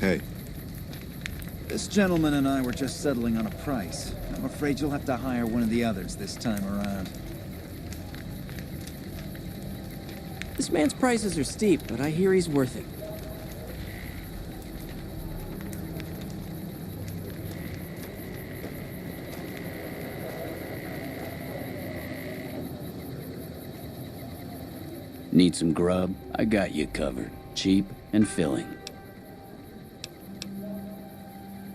Hey. This gentleman and I were just settling on a price. I'm afraid you'll have to hire one of the others this time around. This man's prices are steep, but I hear he's worth it. Need some grub? I got you covered. Cheap and filling.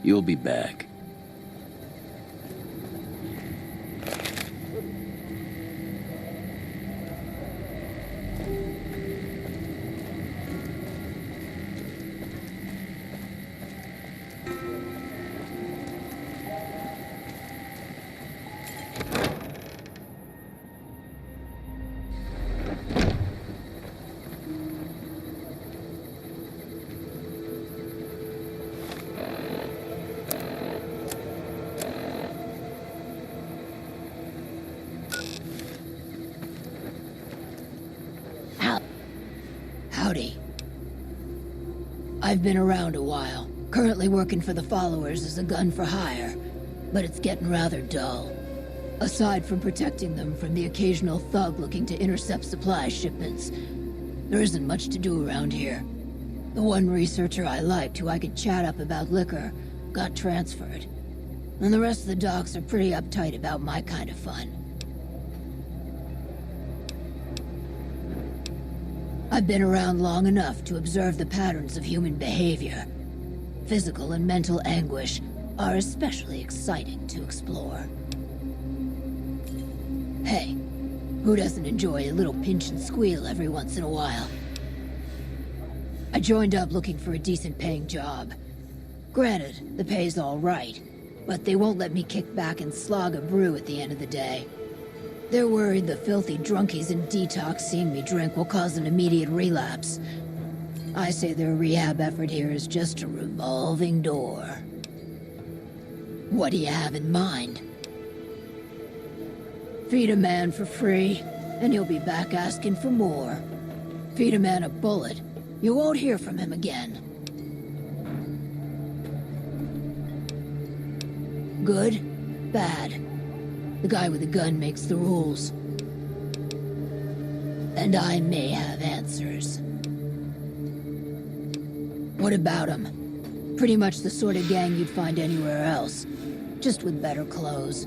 You'll be back. Howdy. I've been around a while, currently working for the Followers as a gun for hire, but it's getting rather dull. Aside from protecting them from the occasional thug looking to intercept supply shipments, there isn't much to do around here. The one researcher I liked who I could chat up about liquor got transferred, and the rest of the docs are pretty uptight about my kind of fun. I've been around long enough to observe the patterns of human behavior. Physical and mental anguish are especially exciting to explore. Hey, who doesn't enjoy a little pinch and squeal every once in a while? I joined up looking for a decent paying job. Granted, the pay's all right, but they won't let me kick back and slog a brew at the end of the day. They're worried the filthy drunkies in detox seeing me drink will cause an immediate relapse. I say their rehab effort here is just a revolving door. What do you have in mind? Feed a man for free, and he'll be back asking for more. Feed a man a bullet, you won't hear from him again. Good? Bad? The guy with the gun makes the rules. And I may have answers. What about him? Pretty much the sort of gang you'd find anywhere else, just with better clothes.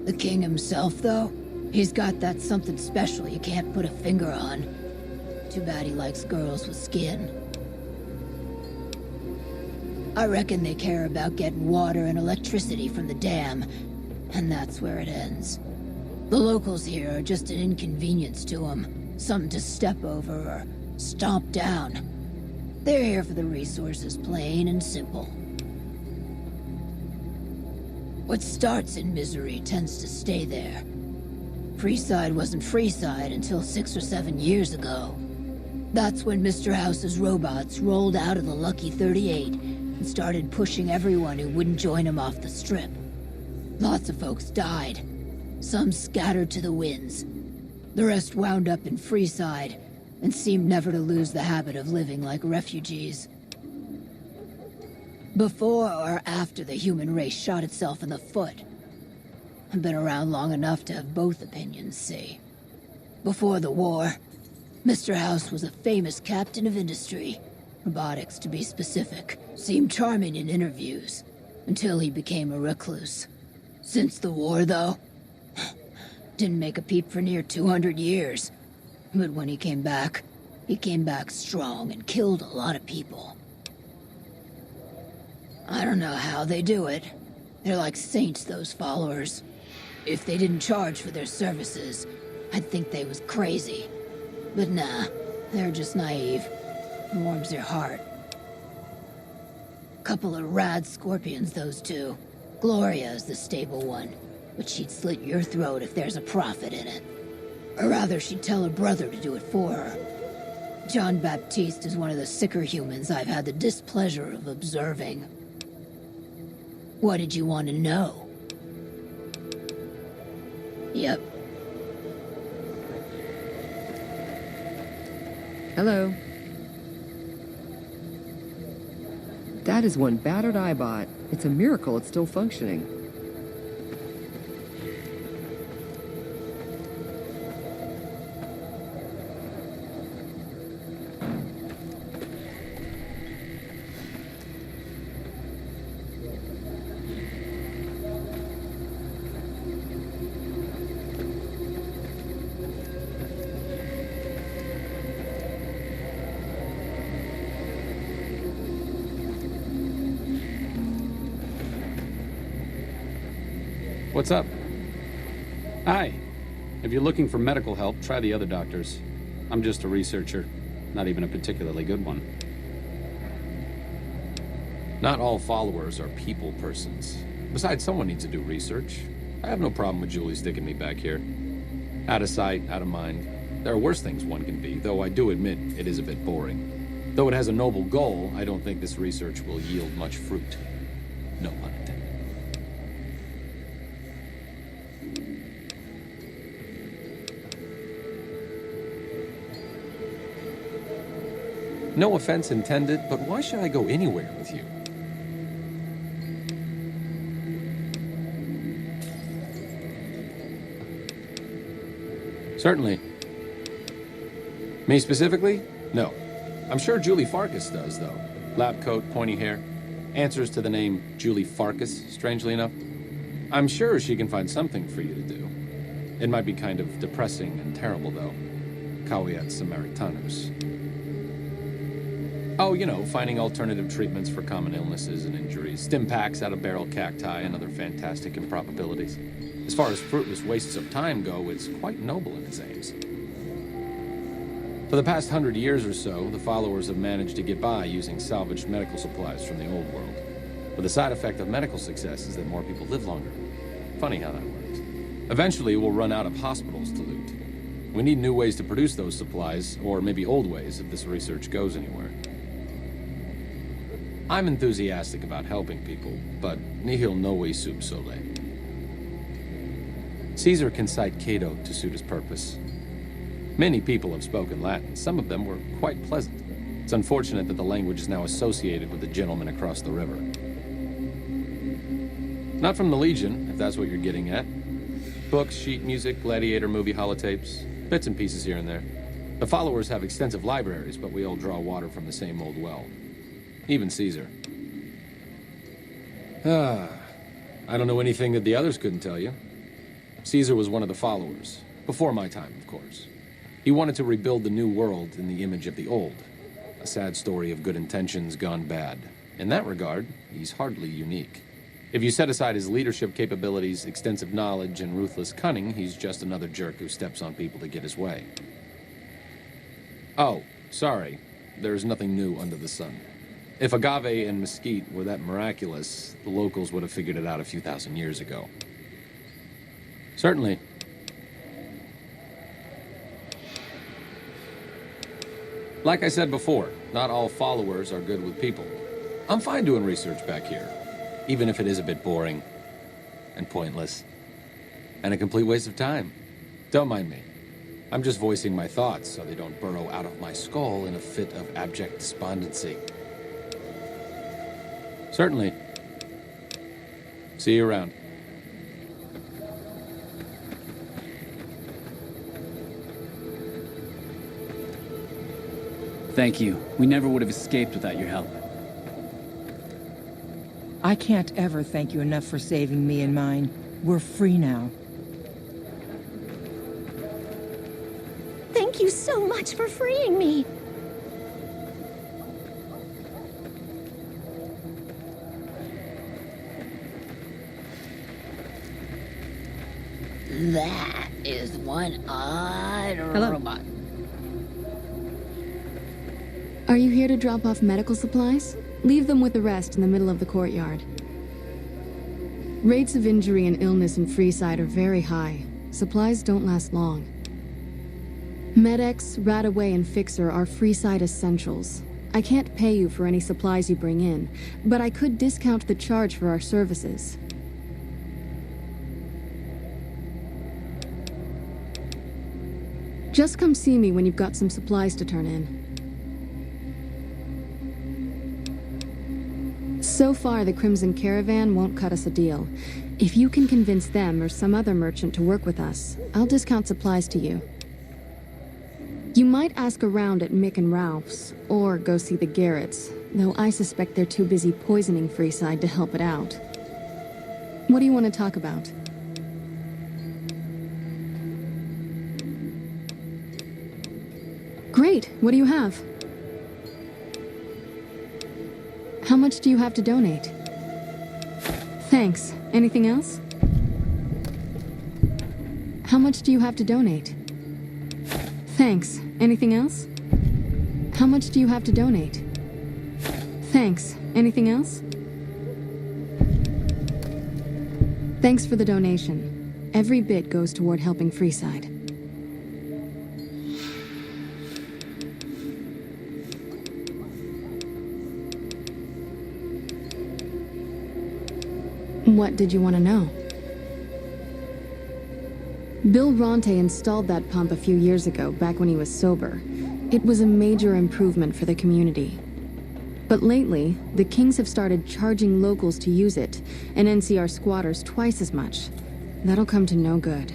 The king himself, though, he's got that something special you can't put a finger on. Too bad he likes girls with skin. I reckon they care about getting water and electricity from the dam, and that's where it ends. The locals here are just an inconvenience to them, something to step over or stomp down. They're here for the resources, plain and simple. What starts in misery tends to stay there. Freeside wasn't Freeside until 6 or 7 years ago. That's when Mr. House's robots rolled out of the Lucky 38 and started pushing everyone who wouldn't join him off the strip. Lots of folks died. Some scattered to the winds. The rest wound up in Freeside and seemed never to lose the habit of living like refugees. Before or after the human race shot itself in the foot? I've been around long enough to have both opinions, see. Before the war, Mr. House was a famous captain of industry. Robotics, to be specific. Seemed charming in interviews, until he became a recluse. Since the war, though, didn't make a peep for near 200 years. But when he came back strong and killed a lot of people. I don't know how they do it. They're like saints, those followers. If they didn't charge for their services, I'd think they was crazy. But nah, they're just naive. It warms your heart. Couple of rad scorpions, those two. Gloria is the stable one, but she'd slit your throat if there's a profit in it. Or rather, she'd tell her brother to do it for her. John Baptiste is one of the sicker humans I've had the displeasure of observing. What did you want to know? Yep. Hello. That is one battered eyebot. It's a miracle it's still functioning. What's up? Hi. If you're looking for medical help, try the other doctors. I'm just a researcher, not even a particularly good one. Not all followers are people persons. Besides, someone needs to do research. I have no problem with Julie sticking me back here. Out of sight, out of mind. There are worse things one can be, though I do admit it is a bit boring. Though it has a noble goal, I don't think this research will yield much fruit. No pun intended. No offense intended, but why should I go anywhere with you? Certainly. Me specifically? No. I'm sure Julie Farkas does, though. Lab coat, pointy hair. Answers to the name Julie Farkas, strangely enough. I'm sure she can find something for you to do. It might be kind of depressing and terrible, though. Caveat Samaritanus. Oh, you know, finding alternative treatments for common illnesses and injuries, stim packs out of barrel cacti, and other fantastic improbabilities. As far as fruitless wastes of time go, it's quite noble in its aims. For the past 100 years or so, the followers have managed to get by using salvaged medical supplies from the old world. But the side effect of medical success is that more people live longer. Funny how that works. Eventually, we'll run out of hospitals to loot. We need new ways to produce those supplies, or maybe old ways if this research goes anywhere. I'm enthusiastic about helping people, but nihil novi sub sole. Caesar can cite Cato to suit his purpose. Many people have spoken Latin. Some of them were quite pleasant. It's unfortunate that the language is now associated with the gentleman across the river. Not from the Legion, if that's what you're getting at. Books, sheet music, gladiator movie holotapes, bits and pieces here and there. The followers have extensive libraries, but we all draw water from the same old well. Even Caesar. I don't know anything that the others couldn't tell you. Caesar was one of the followers. Before my time, of course. He wanted to rebuild the new world in the image of the old. A sad story of good intentions gone bad. In that regard, he's hardly unique. If you set aside his leadership capabilities, extensive knowledge, and ruthless cunning, he's just another jerk who steps on people to get his way. Oh, sorry. There's nothing new under the sun. If agave and mesquite were that miraculous, the locals would have figured it out a few thousand years ago. Certainly. Like I said before, not all followers are good with people. I'm fine doing research back here, even if it is a bit boring and pointless and a complete waste of time. Don't mind me. I'm just voicing my thoughts so they don't burrow out of my skull in a fit of abject despondency. Certainly. See you around. Thank you. We never would have escaped without your help. I can't ever thank you enough for saving me and mine. We're free now. Thank you so much for freeing me. That is one odd robot. Are you here to drop off medical supplies? Leave them with the rest in the middle of the courtyard. Rates of injury and illness in Freeside are very high. Supplies don't last long. Med-X, Radaway, and Fixer are Freeside essentials. I can't pay you for any supplies you bring in, but I could discount the charge for our services. Just come see me when you've got some supplies to turn in. So far, the Crimson Caravan won't cut us a deal. If you can convince them or some other merchant to work with us, I'll discount supplies to you. You might ask around at Mick and Ralph's, or go see the Garretts, though I suspect they're too busy poisoning Freeside to help it out. What do you want to talk about? Great, what do you have? How much do you have to donate? Thanks. Anything else? How much do you have to donate? Thanks. Anything else? How much do you have to donate? Thanks. Anything else? Thanks for the donation. Every bit goes toward helping Freeside. What did you want to know? Bill Ronte installed that pump a few years ago, back when he was sober. It was a major improvement for the community. But lately, the Kings have started charging locals to use it, and NCR squatters twice as much. That'll come to no good.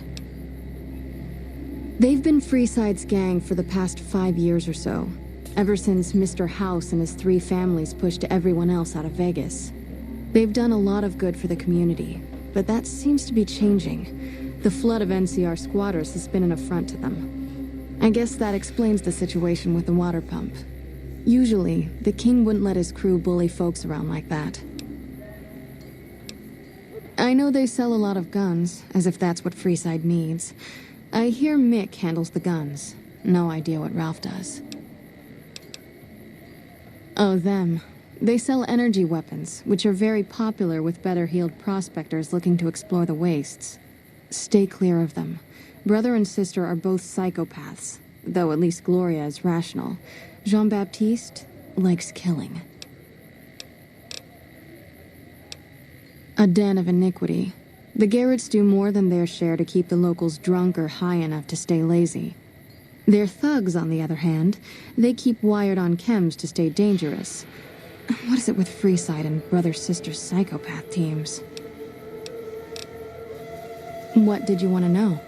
They've been Freeside's gang for the past 5 years or so, ever since Mr. House and his 3 families pushed everyone else out of Vegas. They've done a lot of good for the community, but that seems to be changing. The flood of NCR squatters has been an affront to them. I guess that explains the situation with the water pump. Usually, the King wouldn't let his crew bully folks around like that. I know they sell a lot of guns, as if that's what Freeside needs. I hear Mick handles the guns. No idea what Ralph does. Oh, them. They sell energy weapons, which are very popular with better-heeled prospectors looking to explore the wastes. Stay clear of them. Brother and sister are both psychopaths, though at least Gloria is rational. Jean-Baptiste likes killing. A den of iniquity. The Garretts do more than their share to keep the locals drunk or high enough to stay lazy. Their thugs, on the other hand, they keep wired on chems to stay dangerous. What is it with Freeside and brother-sister psychopath teams? What did you want to know?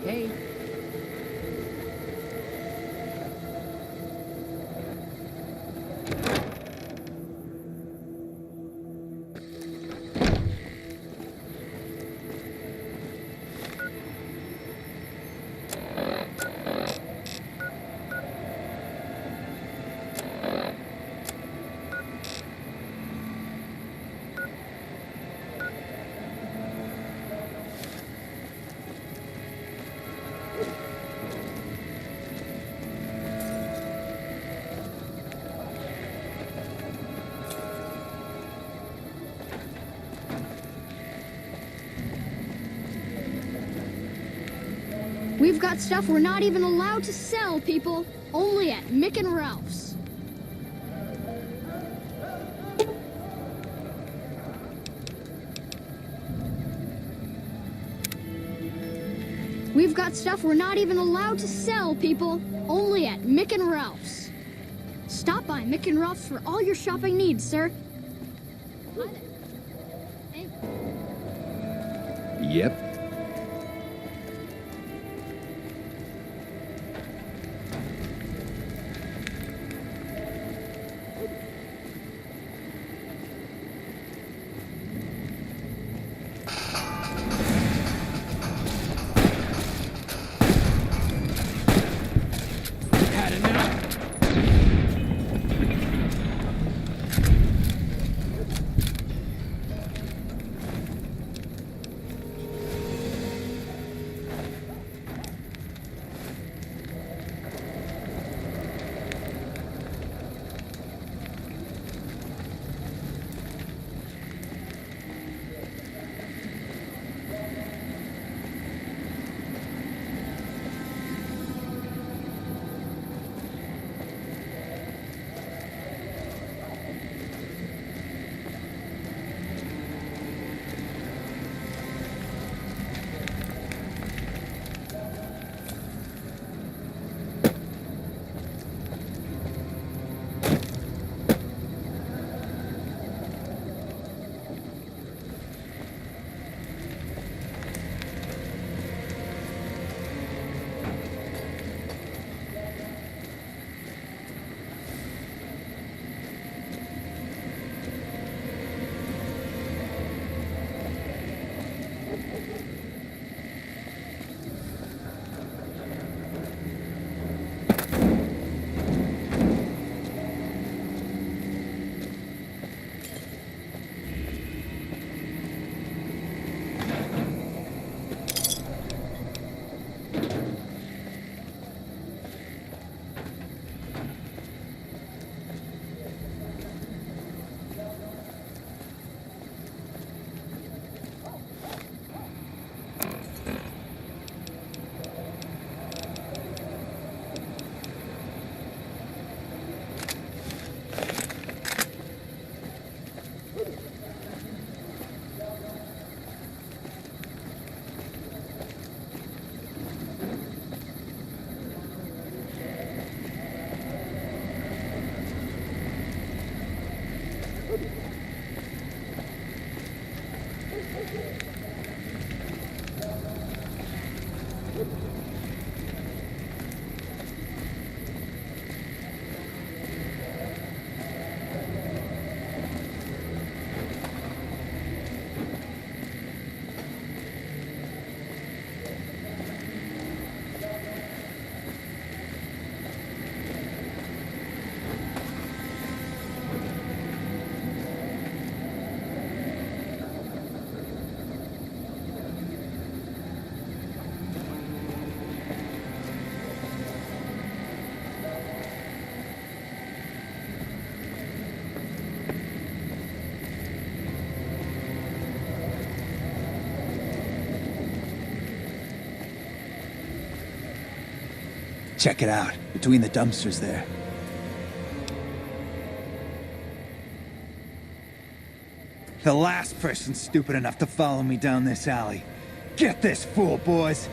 Hey. We've got stuff we're not even allowed to sell, people. Only at Mick and Ralph's. We've got stuff we're not even allowed to sell, people. Only at Mick and Ralph's. Stop by Mick and Ralph's for all your shopping needs, sir. Hi there. Hey. Yep. Check it out, between the dumpsters there. The last person stupid enough to follow me down this alley. Get this fool, boys!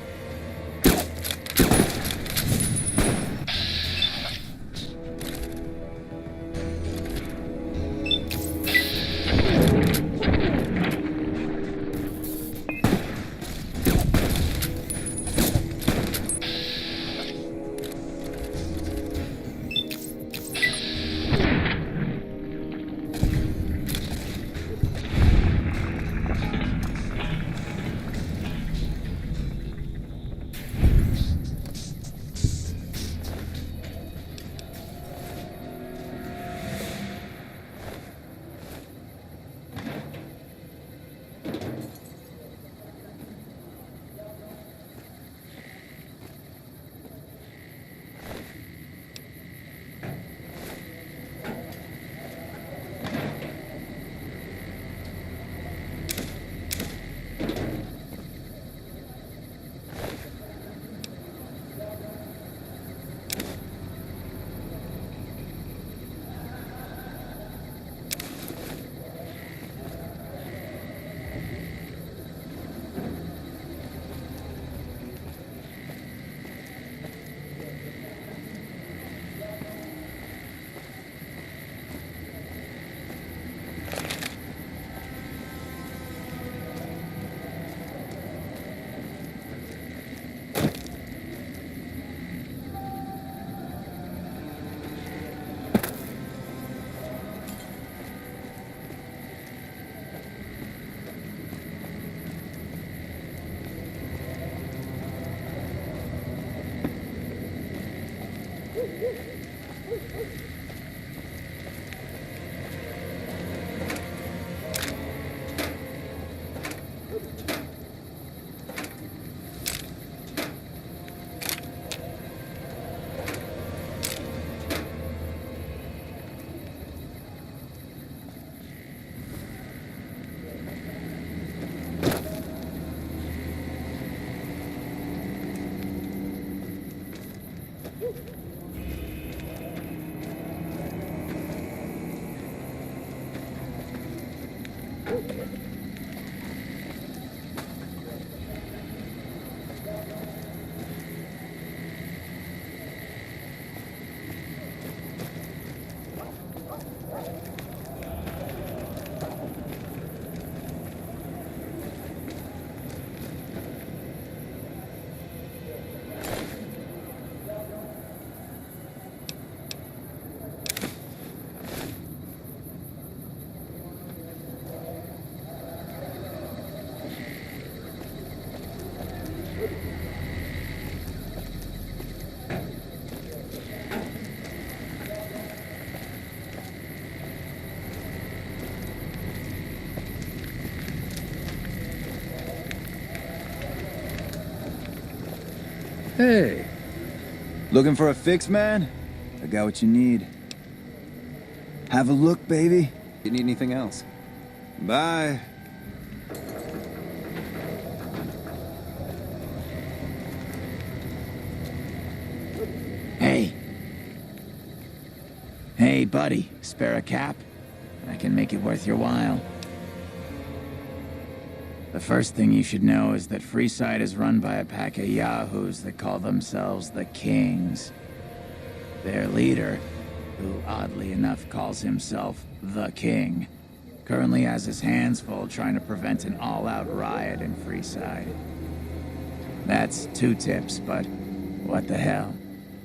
Hey. Looking for a fix, man? I got what you need. Have a look, baby. You need anything else? Bye. Hey. Hey, buddy. Spare a cap? I can make it worth your while. The first thing you should know is that Freeside is run by a pack of yahoos that call themselves the Kings. Their leader, who oddly enough calls himself the King, currently has his hands full trying to prevent an all-out riot in Freeside. That's 2 tips, but what the hell?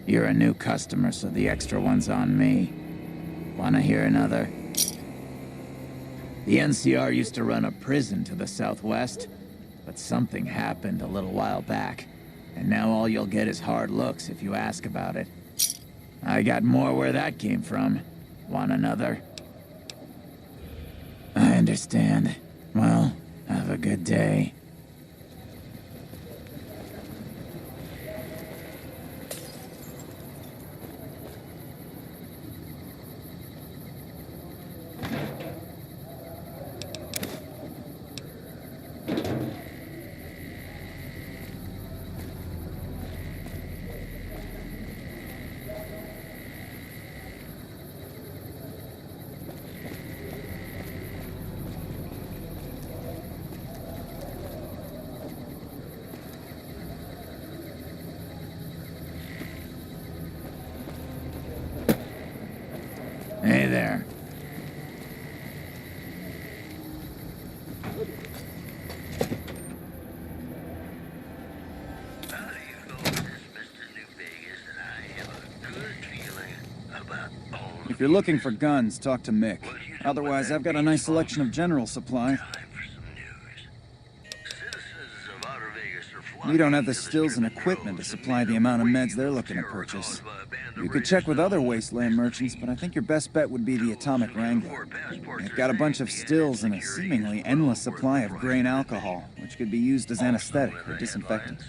You're a new customer, so the extra one's on me. Wanna hear another? The NCR used to run a prison to the southwest, but something happened a little while back, and now all you'll get is hard looks if you ask about it. I got more where that came from. Want another? I understand. Well, have a good day. Hey there. If you're looking for guns, talk to Mick. Otherwise, I've got a nice selection of general supply. We don't have the stills and equipment to supply the amount of meds they're looking to purchase. You could check with other wasteland merchants, but I think your best bet would be the Atomic Wrangler. They've got a bunch of stills and a seemingly endless supply of grain alcohol, which could be used as anesthetic or disinfectant.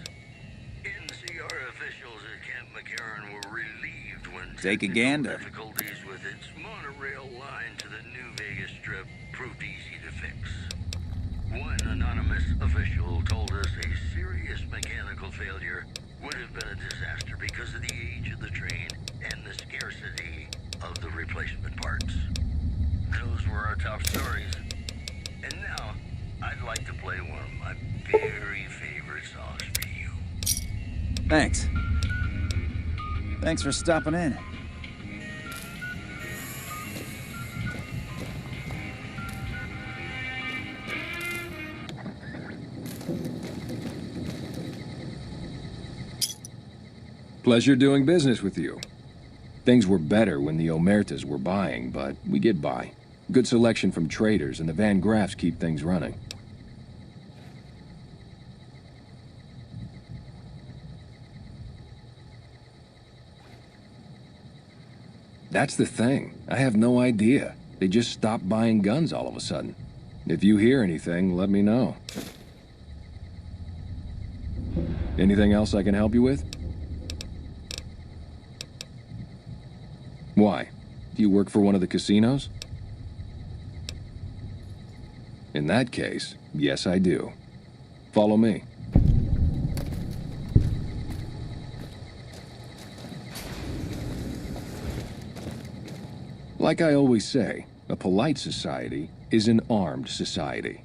Take a gander. Difficulties with its monorail line to the New Vegas Strip proved easy to fix. One anonymous official told us a serious mechanical failure would have been a disaster because of the age of the train and the scarcity of the replacement parts. Those were our top stories. And now, I'd like to play one of my very favorite songs for you. Thanks. Thanks for stopping in. Pleasure doing business with you. Things were better when the Omertas were buying, but we get by. Good selection from traders, and the Van Graffs keep things running. That's the thing. I have no idea. They just stopped buying guns all of a sudden. If you hear anything, let me know. Anything else I can help you with? Why? Do you work for one of the casinos? In that case, yes I do. Follow me. Like I always say, a polite society is an armed society.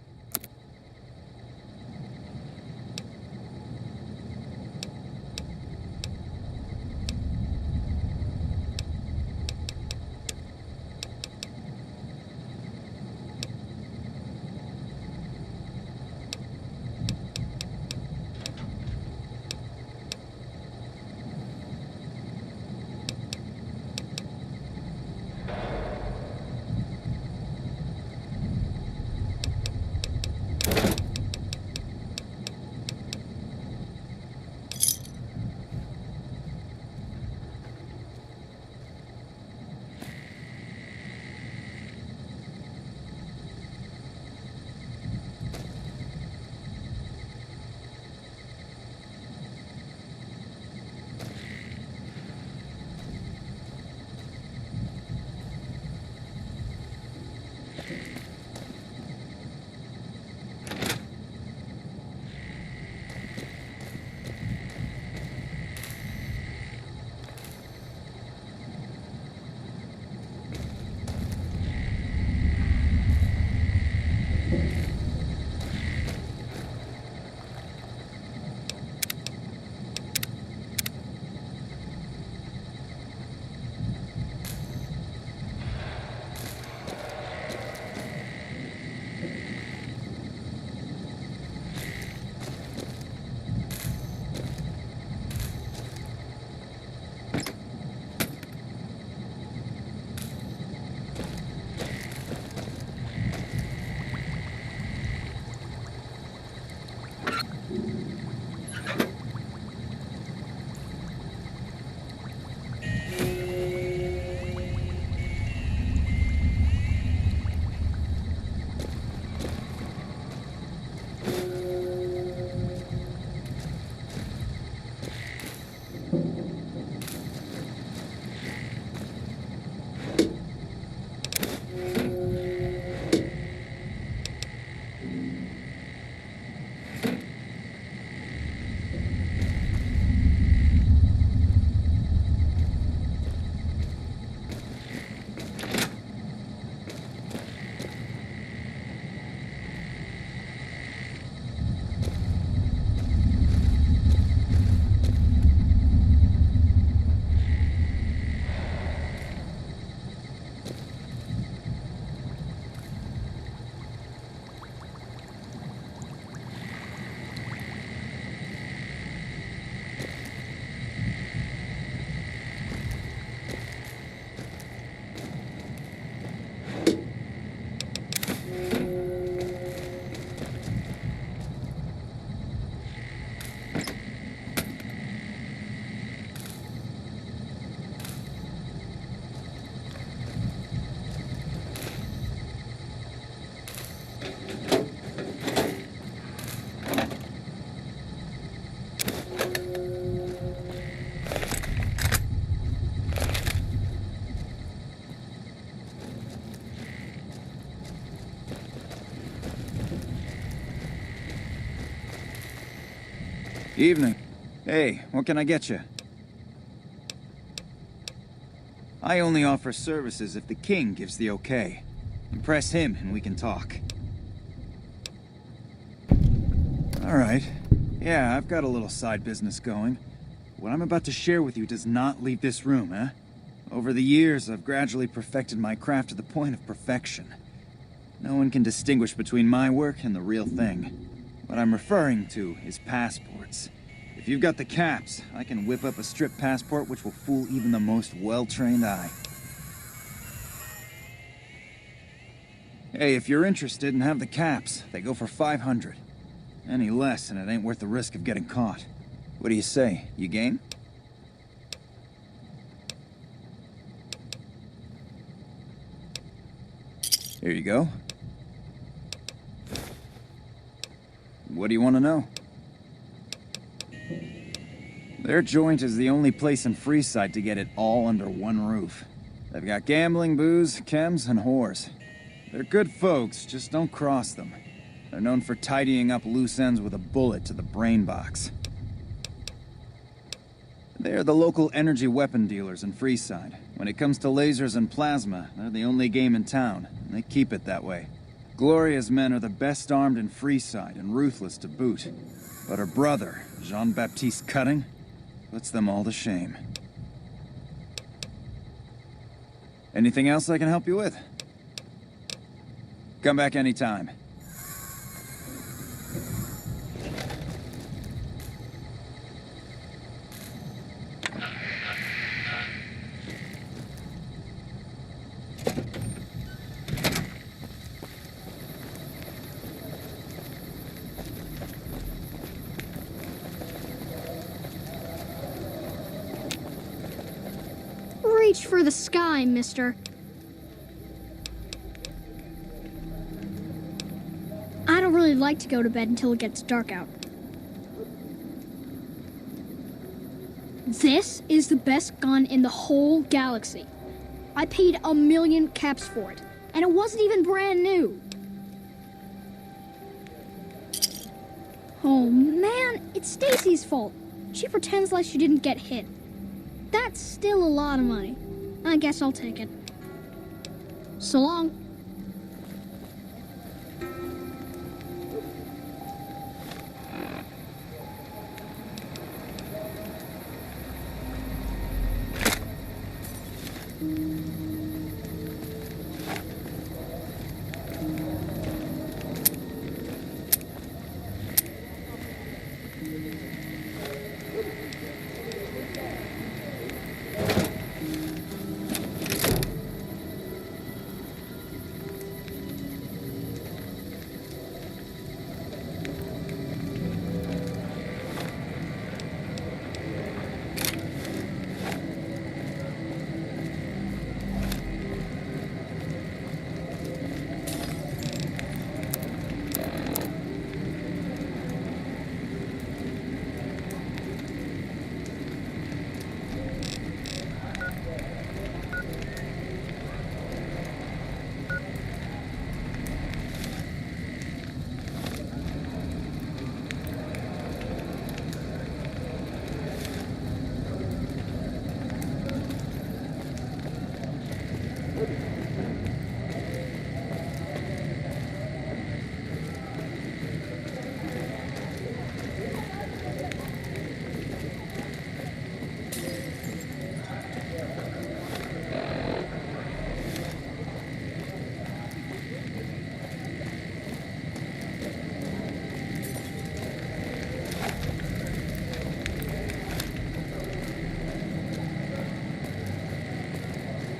Evening. Hey, what can I get you? I only offer services if the king gives the okay. Impress him and we can talk. Alright. Yeah, I've got a little side business going. What I'm about to share with you does not leave this room, eh? Over the years, I've gradually perfected my craft to the point of perfection. No one can distinguish between my work and the real thing. What I'm referring to is passports. If you've got the caps, I can whip up a strip passport which will fool even the most well-trained eye. Hey, if you're interested and have the caps, they go for 500. Any less, and it ain't worth the risk of getting caught. What do you say? You game? Here you go. What do you want to know? Their joint is the only place in Freeside to get it all under one roof. They've got gambling, booze, chems, and whores. They're good folks, just don't cross them. They're known for tidying up loose ends with a bullet to the brain box. They're the local energy weapon dealers in Freeside. When it comes to lasers and plasma, they're the only game in town, and they keep it that way. Gloria's men are the best armed in Freeside and ruthless to boot. But her brother, Jean-Baptiste Cutting, puts them all to shame. Anything else I can help you with? Come back anytime. Reach for the sky, mister. I don't really like to go to bed until it gets dark out. This is the best gun in the whole galaxy. I paid 1,000,000 caps for it, and it wasn't even brand new. Oh man, it's Stacy's fault. She pretends like she didn't get hit. That's still a lot of money. I guess I'll take it. So long.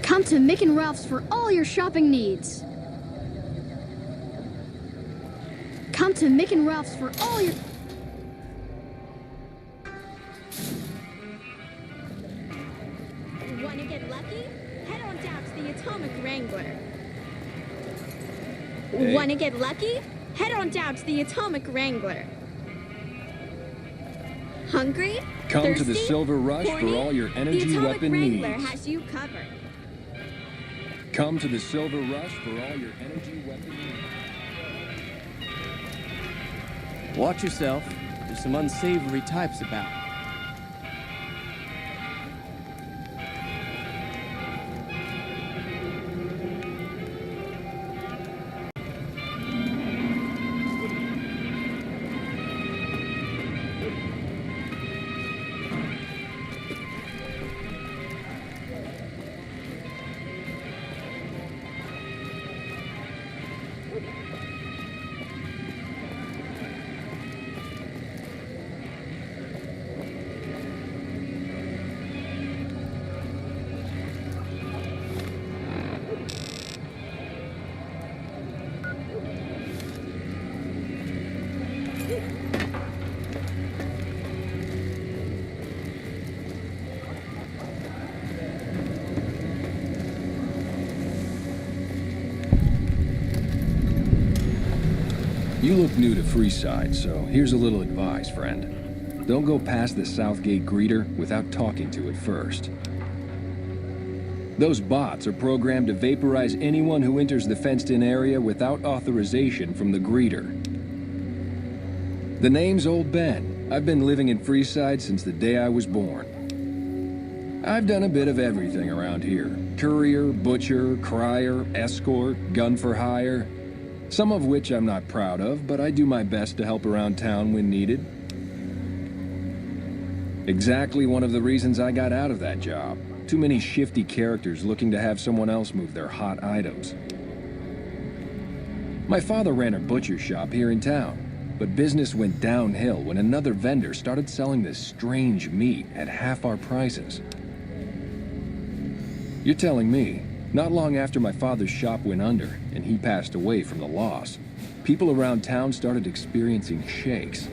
Come to Mick and Ralph's for all your shopping needs. Come to Mick and Ralph's for all your... Want to get lucky? Head on down to the Atomic Wrangler. Hey. Want to get lucky? Head on down to the Atomic Wrangler. Hungry? Come Thirsty? to the Silver Rush Horny? for all your energy the Atomic weapon Wrangler needs. has you covered. Come to the Silver Rush for all your energy weapon needs. Watch yourself. The some unsavory types about. You look new to Freeside, so here's a little advice, friend. Don't go past the Southgate greeter without talking to it first. Those bots are programmed to vaporize anyone who enters the fenced-in area without authorization from the greeter. The name's Old Ben. I've been living in Freeside since the day I was born. I've done a bit of everything around here. Courier, butcher, crier, escort, gun for hire. Some of which I'm not proud of, but I do my best to help around town when needed. Exactly one of the reasons I got out of that job. Too many shifty characters looking to have someone else move their hot items. My father ran a butcher shop here in town, but business went downhill when another vendor started selling this strange meat at half our prices. You're telling me, not long after my father's shop went under and he passed away from the loss, people around town started experiencing shakes.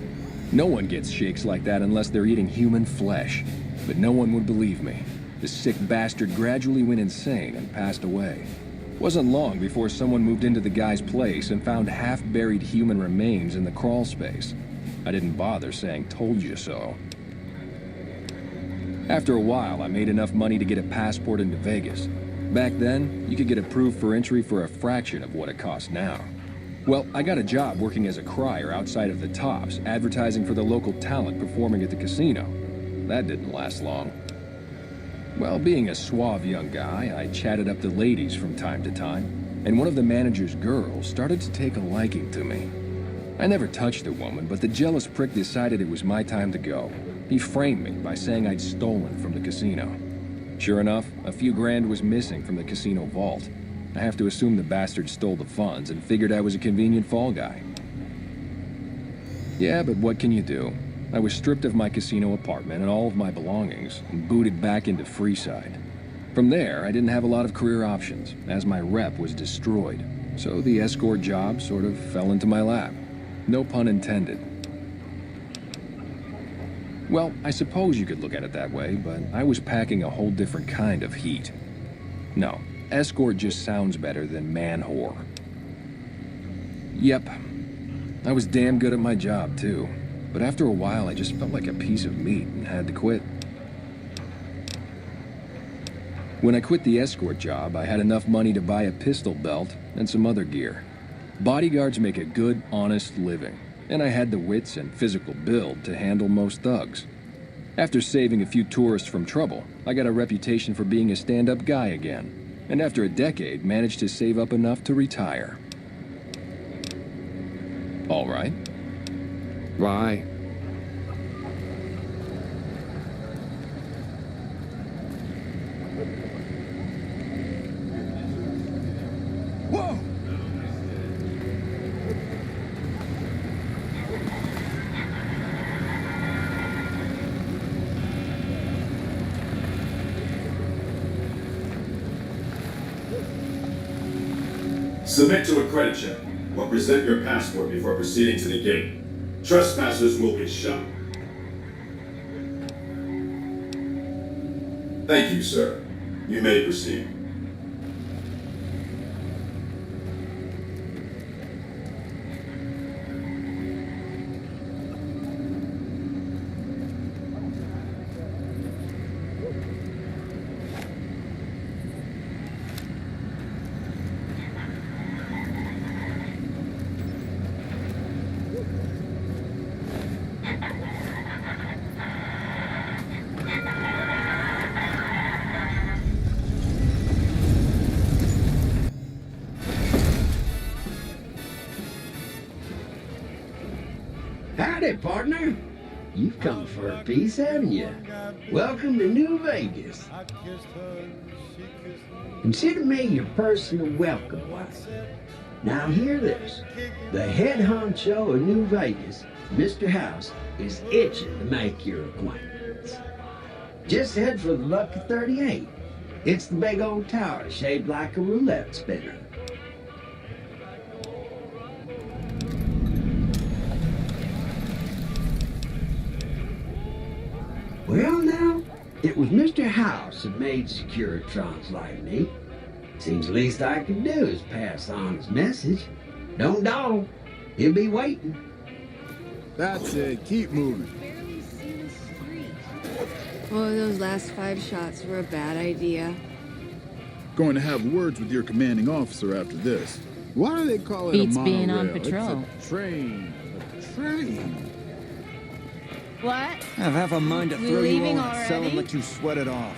No one gets shakes like that unless they're eating human flesh, but no one would believe me. The sick bastard gradually went insane and passed away. Wasn't long before someone moved into the guy's place and found half-buried human remains in the crawl space. I didn't bother saying "told you so." After a while, I made enough money to get a passport into Vegas. Back then, you could get approved for entry for a fraction of what it costs now. Well, I got a job working as a crier outside of the Tops, advertising for the local talent performing at the casino. That didn't last long. Well, being a suave young guy, I chatted up the ladies from time to time, and one of the manager's girls started to take a liking to me. I never touched the woman, but the jealous prick decided it was my time to go. He framed me by saying I'd stolen from the casino. Sure enough, a few grand was missing from the casino vault. I have to assume the bastard stole the funds and figured I was a convenient fall guy. Yeah, but what can you do? I was stripped of my casino apartment and all of my belongings and booted back into Freeside. From there, I didn't have a lot of career options, as my rep was destroyed. So the escort job sort of fell into my lap. No pun intended. Well, I suppose you could look at it that way, but I was packing a whole different kind of heat. No, escort just sounds better than man-whore. Yep, I was damn good at my job, too. But after a while, I just felt like a piece of meat and had to quit. When I quit the escort job, I had enough money to buy a pistol belt and some other gear. Bodyguards make a good, honest living, and I had the wits and physical build to handle most thugs. After saving a few tourists from trouble, I got a reputation for being a stand-up guy again, and after a decade, managed to save up enough to retire. All right. Why? Whoa! Submit to a credit check or present your passport before proceeding to the gate. Trespassers will be shot. Thank you, sir. You may proceed. Howdy, partner. You've come for a piece, haven't you? Welcome to New Vegas. Consider me your personal welcome wife. Now hear this. The head honcho of New Vegas, Mr. House, is itching to make your acquaintance. Just head for the Lucky 38. It's the big old tower shaped like a roulette spinner. Well now, it was Mr. House that made Securitrons like me. Seems the least I can do is pass on his message. Don't dawdle. He'll be waiting. That's it. Keep moving. Oh, those last 5 shots were a bad idea. Going to have words with your commanding officer after this. Why do they call it Beats a monorail? being on patrol. It's a train. A train. What? I have half a mind to We throw you all in leaving a cell and already? let you sweat it off.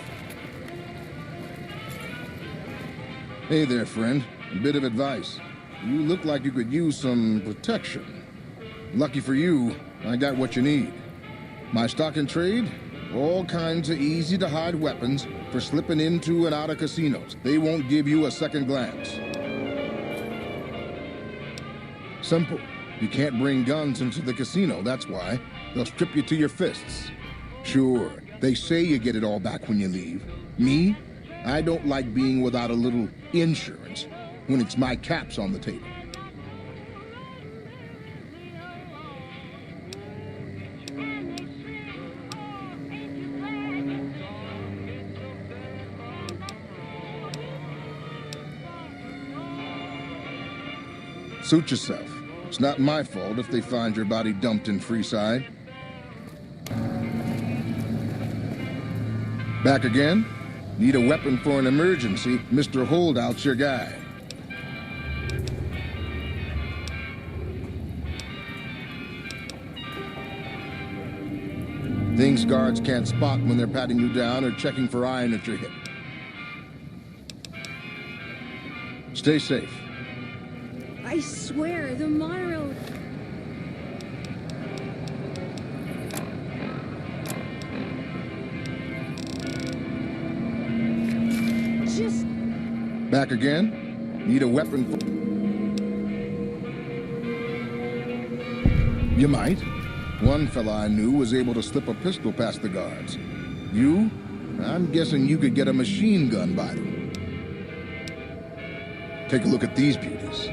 Hey there, friend. A bit of advice. You look like you could use some protection. Lucky for you, I got what you need. My stock and trade? All kinds of easy-to-hide weapons for slipping into and out of casinos. They won't give you a second glance. Simple. You can't bring guns into the casino, that's why. They'll strip you to your fists. Sure, they say you get it all back when you leave. Me? I don't like being without a little insurance when it's my caps on the table. Suit yourself. It's not my fault if they find your body dumped in Freeside. Back again? Need a weapon for an emergency? Mr. Holdout's your guy. Things guards can't spot when they're patting you down or checking for iron at your hip. Stay safe. I swear, the monorail... Just... Back again? Need a weapon for... You might. One fella I knew was able to slip a pistol past the guards. You? I'm guessing you could get a machine gun by them. Take a look at these beauties.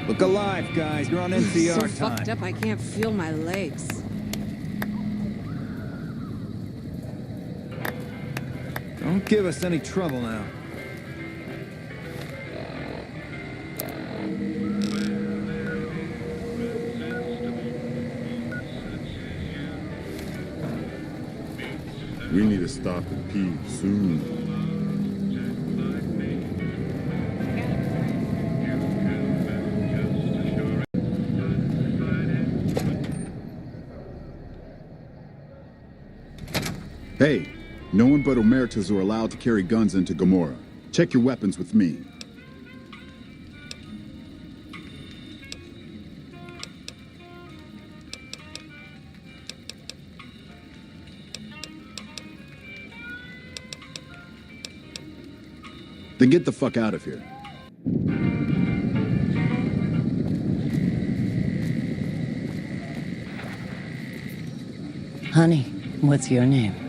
Look alive, guys. You're on NCR So time. fucked up I can't feel my legs. Don't give us any trouble now. We need to stop and pee soon. Hey, no one but Omertas are allowed to carry guns into Gomorrah. Check your weapons with me. Then get the fuck out of here. Honey, what's your name?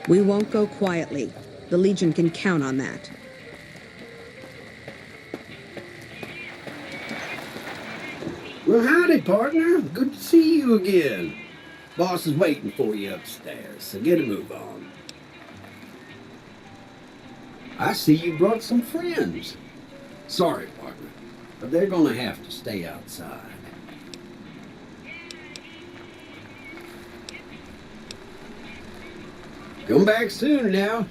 We won't go quietly. The Legion can count on that. Well, howdy, partner. Good to see you again. Boss is waiting for you upstairs, so get a move on. I see you brought some friends. Sorry, partner, but they're gonna have to stay outside. Come back soon now.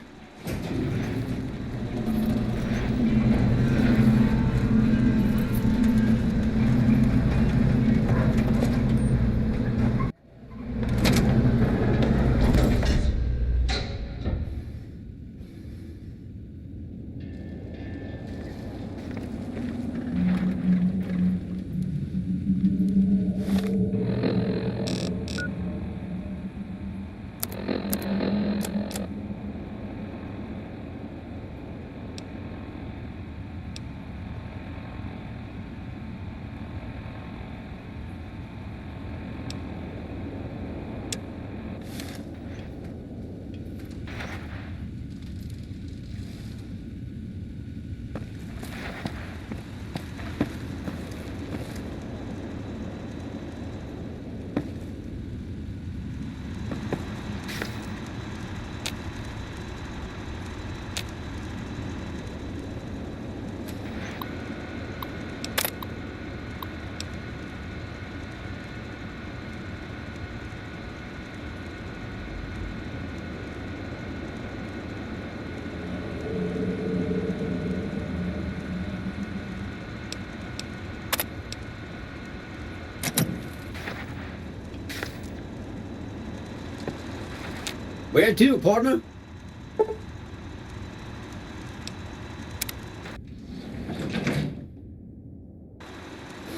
Where to, partner?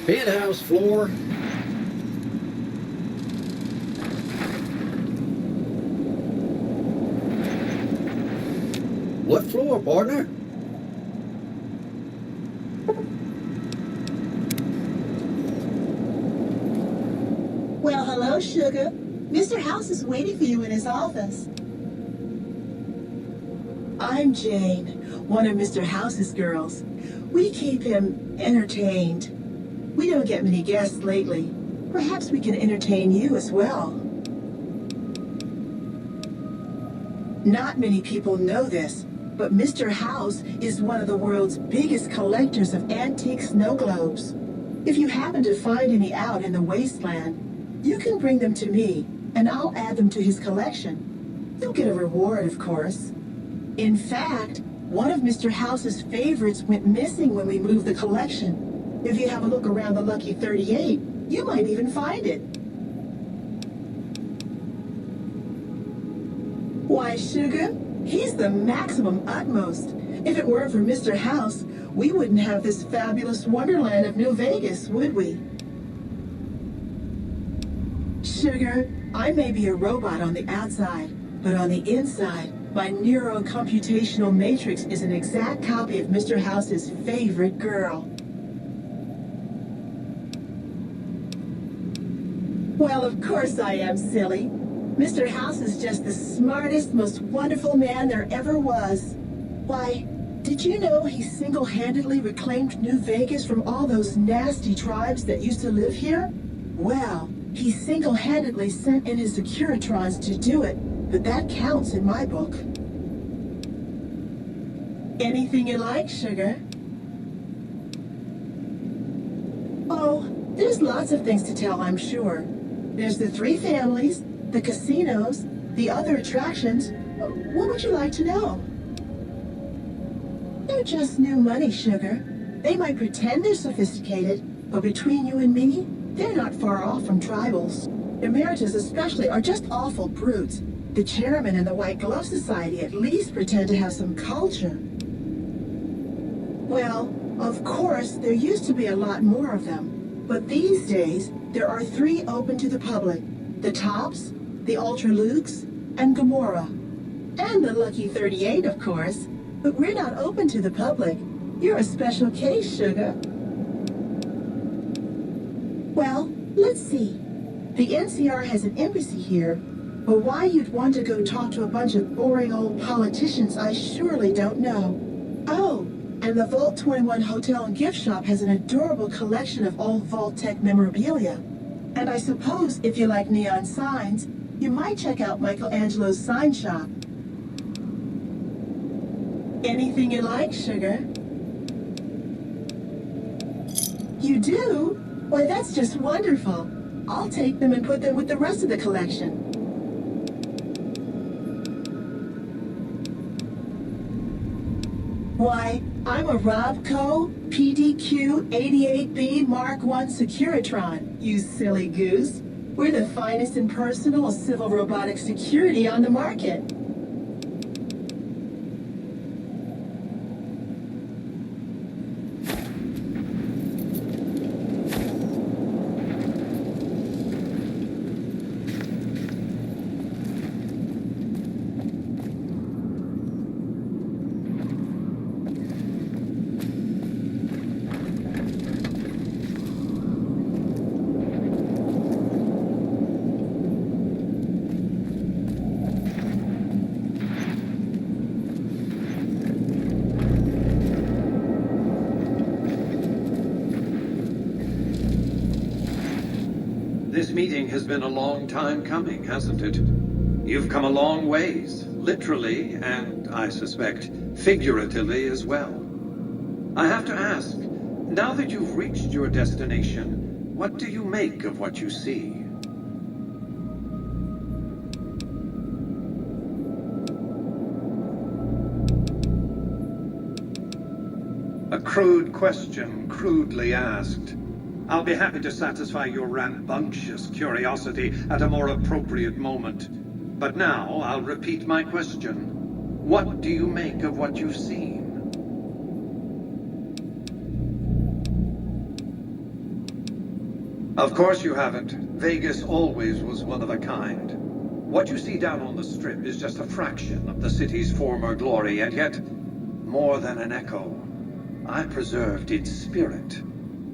Penthouse floor. What floor, partner? Well, hello, Sugar. Mr. House is waiting for you in his office. I'm Jane, one of Mr. House's girls. We keep him entertained. We don't get many guests lately. Perhaps we can entertain you as well. Not many people know this, but Mr. House is one of the world's biggest collectors of antique snow globes. If you happen to find any out in the wasteland, you can bring them to me, and I'll add them to his collection. You'll get a reward, of course. In fact, one of Mr. House's favorites went missing when we moved the collection. If you have a look around the Lucky 38, you might even find it. Why, Sugar, he's the maximum utmost. If it weren't for Mr. House, we wouldn't have this fabulous wonderland of New Vegas, would we? Sugar, I may be a robot on the outside, but on the inside, my neurocomputational matrix is an exact copy of Mr. House's favorite girl. Well, of course I am, silly. Mr. House is just the smartest, most wonderful man there ever was. Why, did you know he single-handedly reclaimed New Vegas from all those nasty tribes that used to live here? Well, he single-handedly sent in his Securitrons to do it, but that counts in my book. Anything you like, Sugar? Oh, there's lots of things to tell, I'm sure. There's the 3 families, the casinos, the other attractions. What would you like to know? They're just new money, Sugar. They might pretend they're sophisticated, but between you and me, they're not far off from tribals. Emeritus especially are just awful brutes. The chairman and the White Glove Society at least pretend to have some culture. Well, of course, there used to be a lot more of them. But these days, there are 3 open to the public. The Tops, the Ultralukes, and Gomorrah. And the Lucky 38, of course. But we're not open to the public. You're a special case, Sugar. Well, let's see. The NCR has an embassy here, But why you'd want to go talk to a bunch of boring old politicians, I surely don't know. Oh, and the Vault 21 Hotel and Gift Shop has an adorable collection of old Vault-Tec memorabilia. And I suppose if you like neon signs, you might check out Michelangelo's sign shop. Anything you like, sugar? You do? Why, that's just wonderful. I'll take them and put them with the rest of the collection. Why, I'm a Robco PDQ 88B Mark I Securitron, you silly goose. We're the finest in personal civil robotic security on the market. This meeting has been a long time coming, hasn't it? You've come a long ways, literally, and I suspect figuratively as well. I have to ask, now that you've reached your destination, what do you make of what you see? A crude question, crudely asked. I'll be happy to satisfy your rambunctious curiosity at a more appropriate moment. But now, I'll repeat my question. What do you make of what you've seen? Of course you haven't. Vegas always was one of a kind. What you see down on the Strip is just a fraction of the city's former glory, and yet, more than an echo. I preserved its spirit.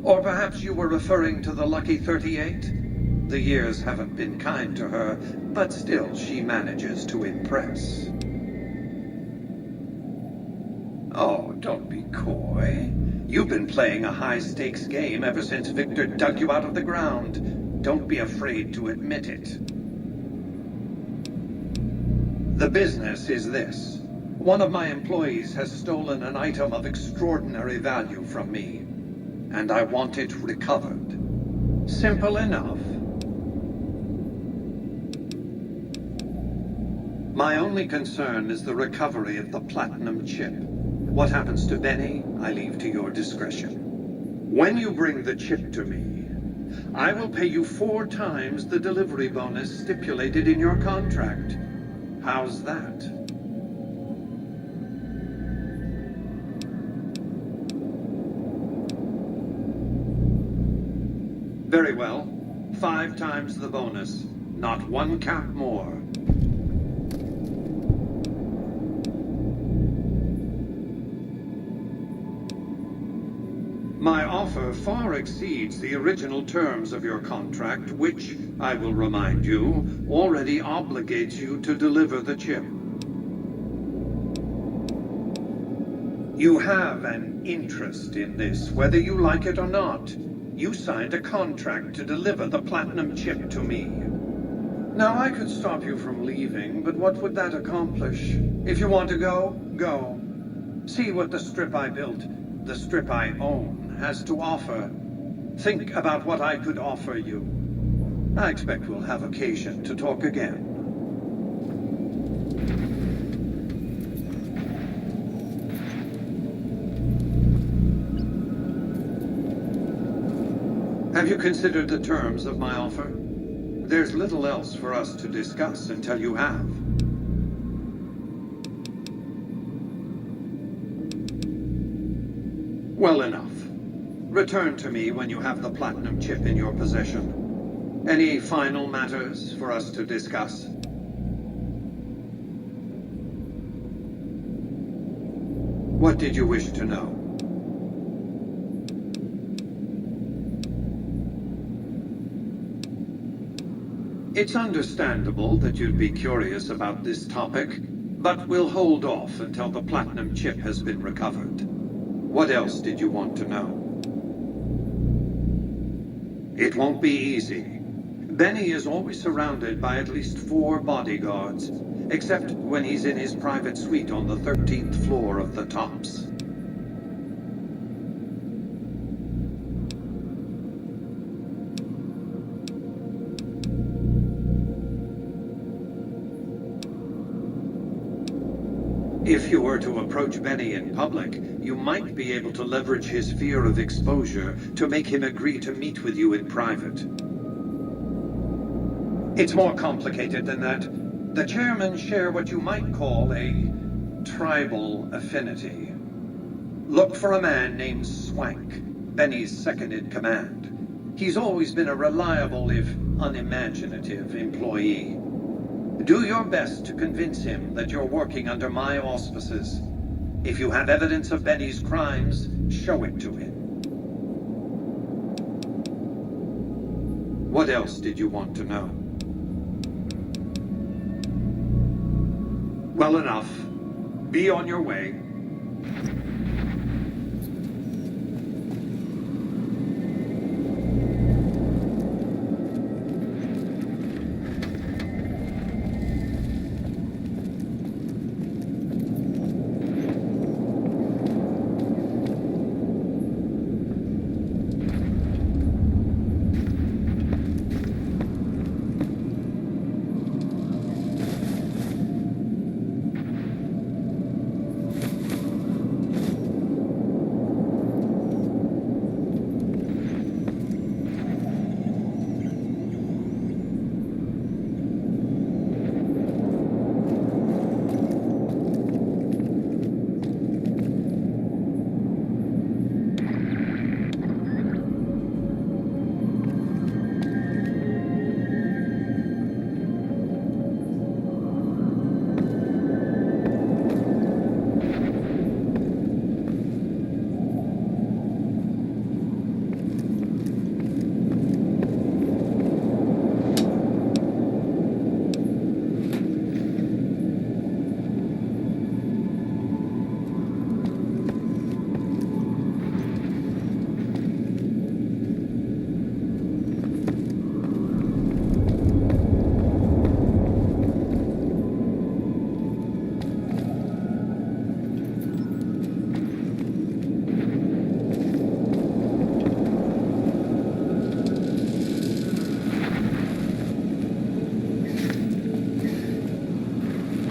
Or perhaps you were referring to the Lucky 38? The years haven't been kind to her, but still she manages to impress. Oh, don't be coy. You've been playing a high-stakes game ever since Victor dug you out of the ground. Don't be afraid to admit it. The business is this. One of my employees has stolen an item of extraordinary value from me, and I want it recovered. Simple enough. My only concern is the recovery of the platinum chip. What happens to Benny, I leave to your discretion. When you bring the chip to me, I will pay you 4 times the delivery bonus stipulated in your contract. How's that? Very well. 5 times the bonus. Not 1 cap more. My offer far exceeds the original terms of your contract, which, I will remind you, already obligates you to deliver the chip. You have an interest in this, whether you like it or not. You signed a contract to deliver the platinum chip to me. Now, I could stop you from leaving, but what would that accomplish? If you want to go, go. See what the Strip I built, the Strip I own, has to offer. Think about what I could offer you. I expect we'll have occasion to talk again. Have you considered the terms of my offer? There's little else for us to discuss until you have. Well enough. Return to me when you have the platinum chip in your possession. Any final matters for us to discuss? What did you wish to know? It's understandable that you'd be curious about this topic, but we'll hold off until the platinum chip has been recovered. What else did you want to know? It won't be easy. Benny is always surrounded by at least 4 bodyguards, except when he's in his private suite on the 13th floor of the Tops. If you were to approach Benny in public, you might be able to leverage his fear of exposure to make him agree to meet with you in private. It's more complicated than that. The chairmen share what you might call a tribal affinity. Look for a man named Swank, Benny's second-in-command. He's always been a reliable, if unimaginative, employee. Do your best to convince him that you're working under my auspices. If you have evidence of Benny's crimes, show it to him. What else did you want to know? Well enough. Be on your way.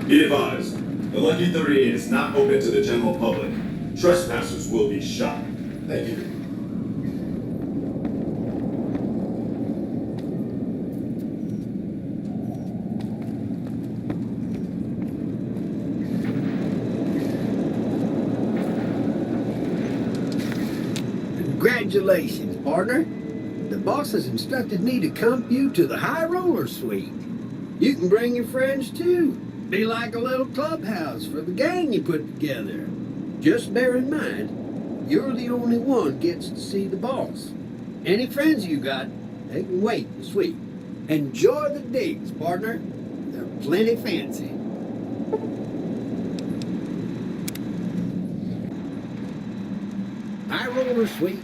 Be advised, the Lucky 3 is not open to the general public. Trespassers will be shot. Thank you. Congratulations, partner. The boss has instructed me to come you to the High Roller Suite. You can bring your friends too. Be like a little clubhouse for the gang you put together. Just bear in mind, you're the only one gets to see the boss. Any friends you got, they can wait in the suite. Enjoy the digs, partner. They're plenty fancy. High Roller Suite.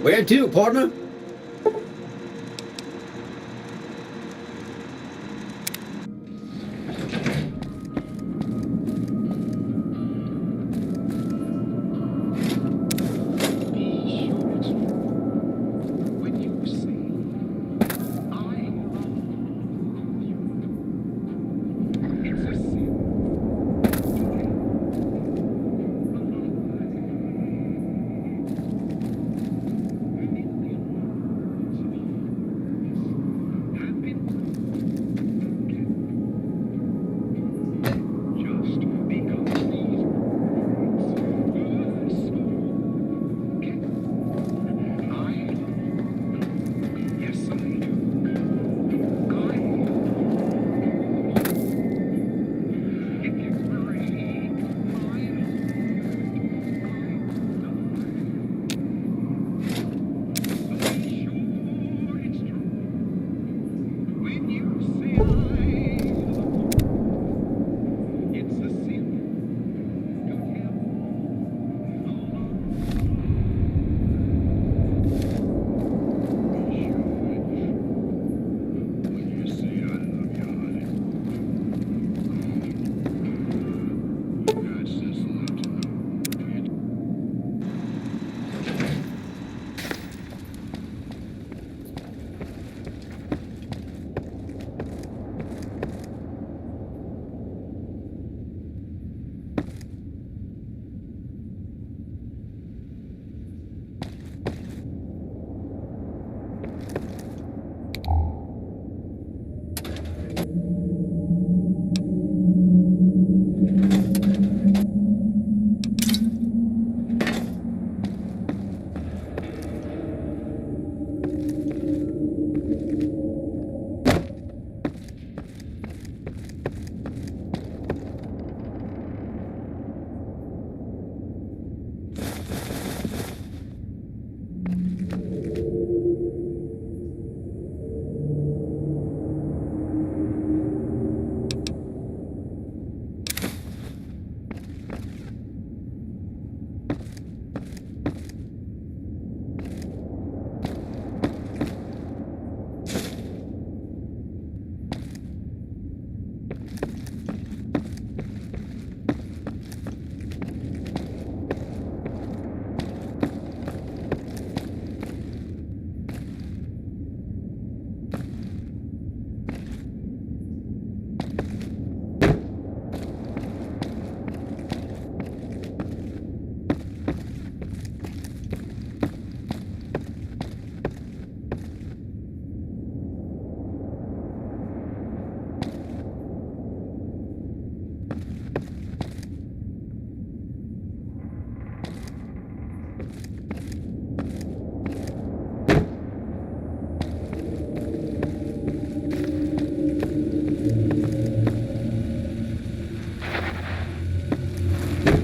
Where to, partner?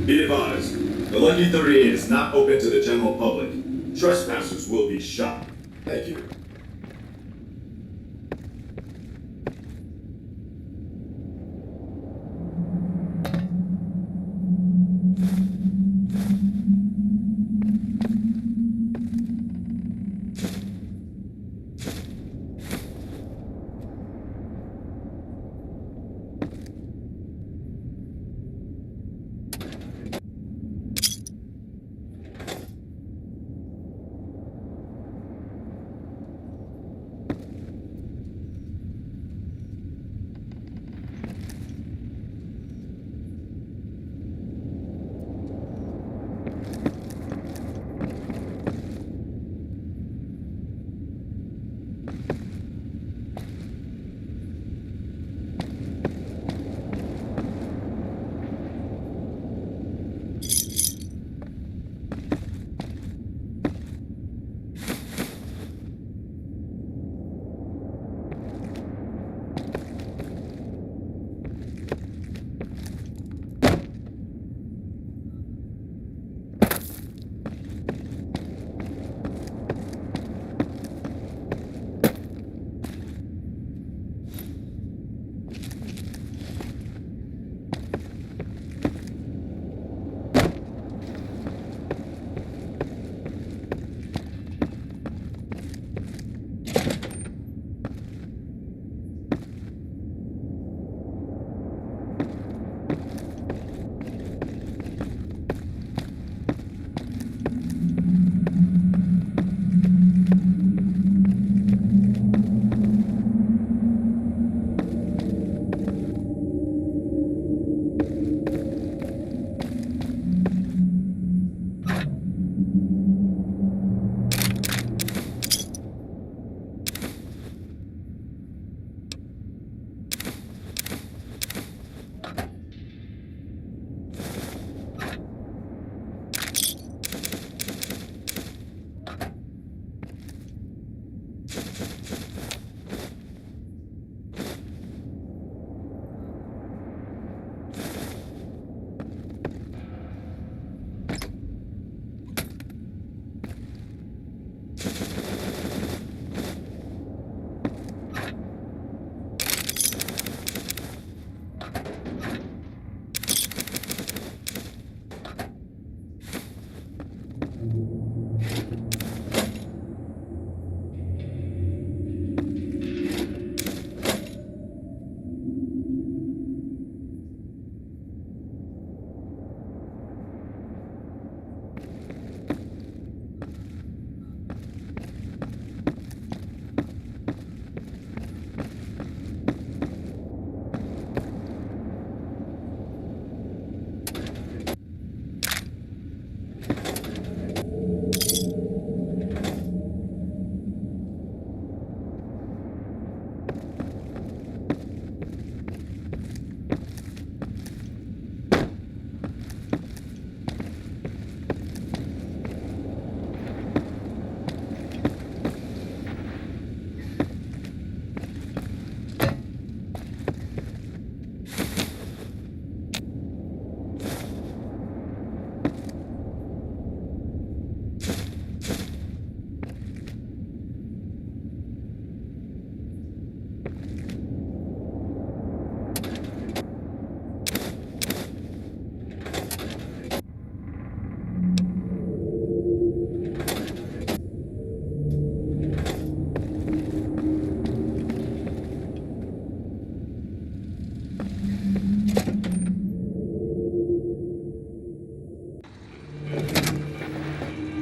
Be advised, the Lucky 38 is not open to the general public. Trespassers will be shot. Thank you.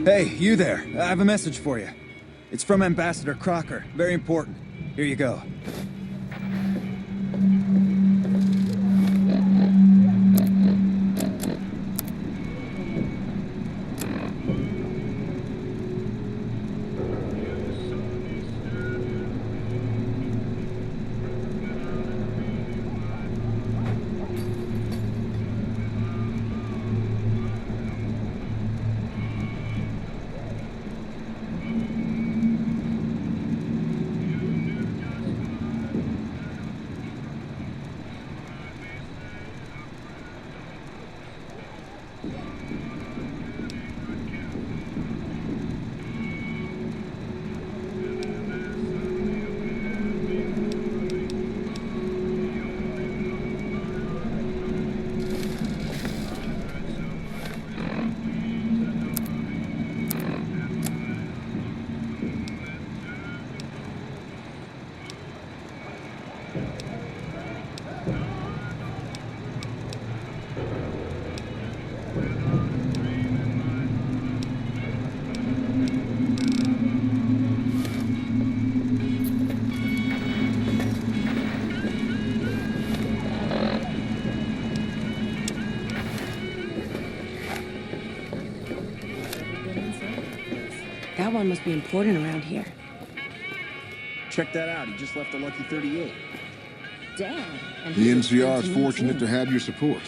Hey, you there. I have a message for you. It's from Ambassador Crocker. Very important. Here you go. That one must be important around here. Check that out. He just left a lucky 38. Damn. And The NCR is fortunate to have your support.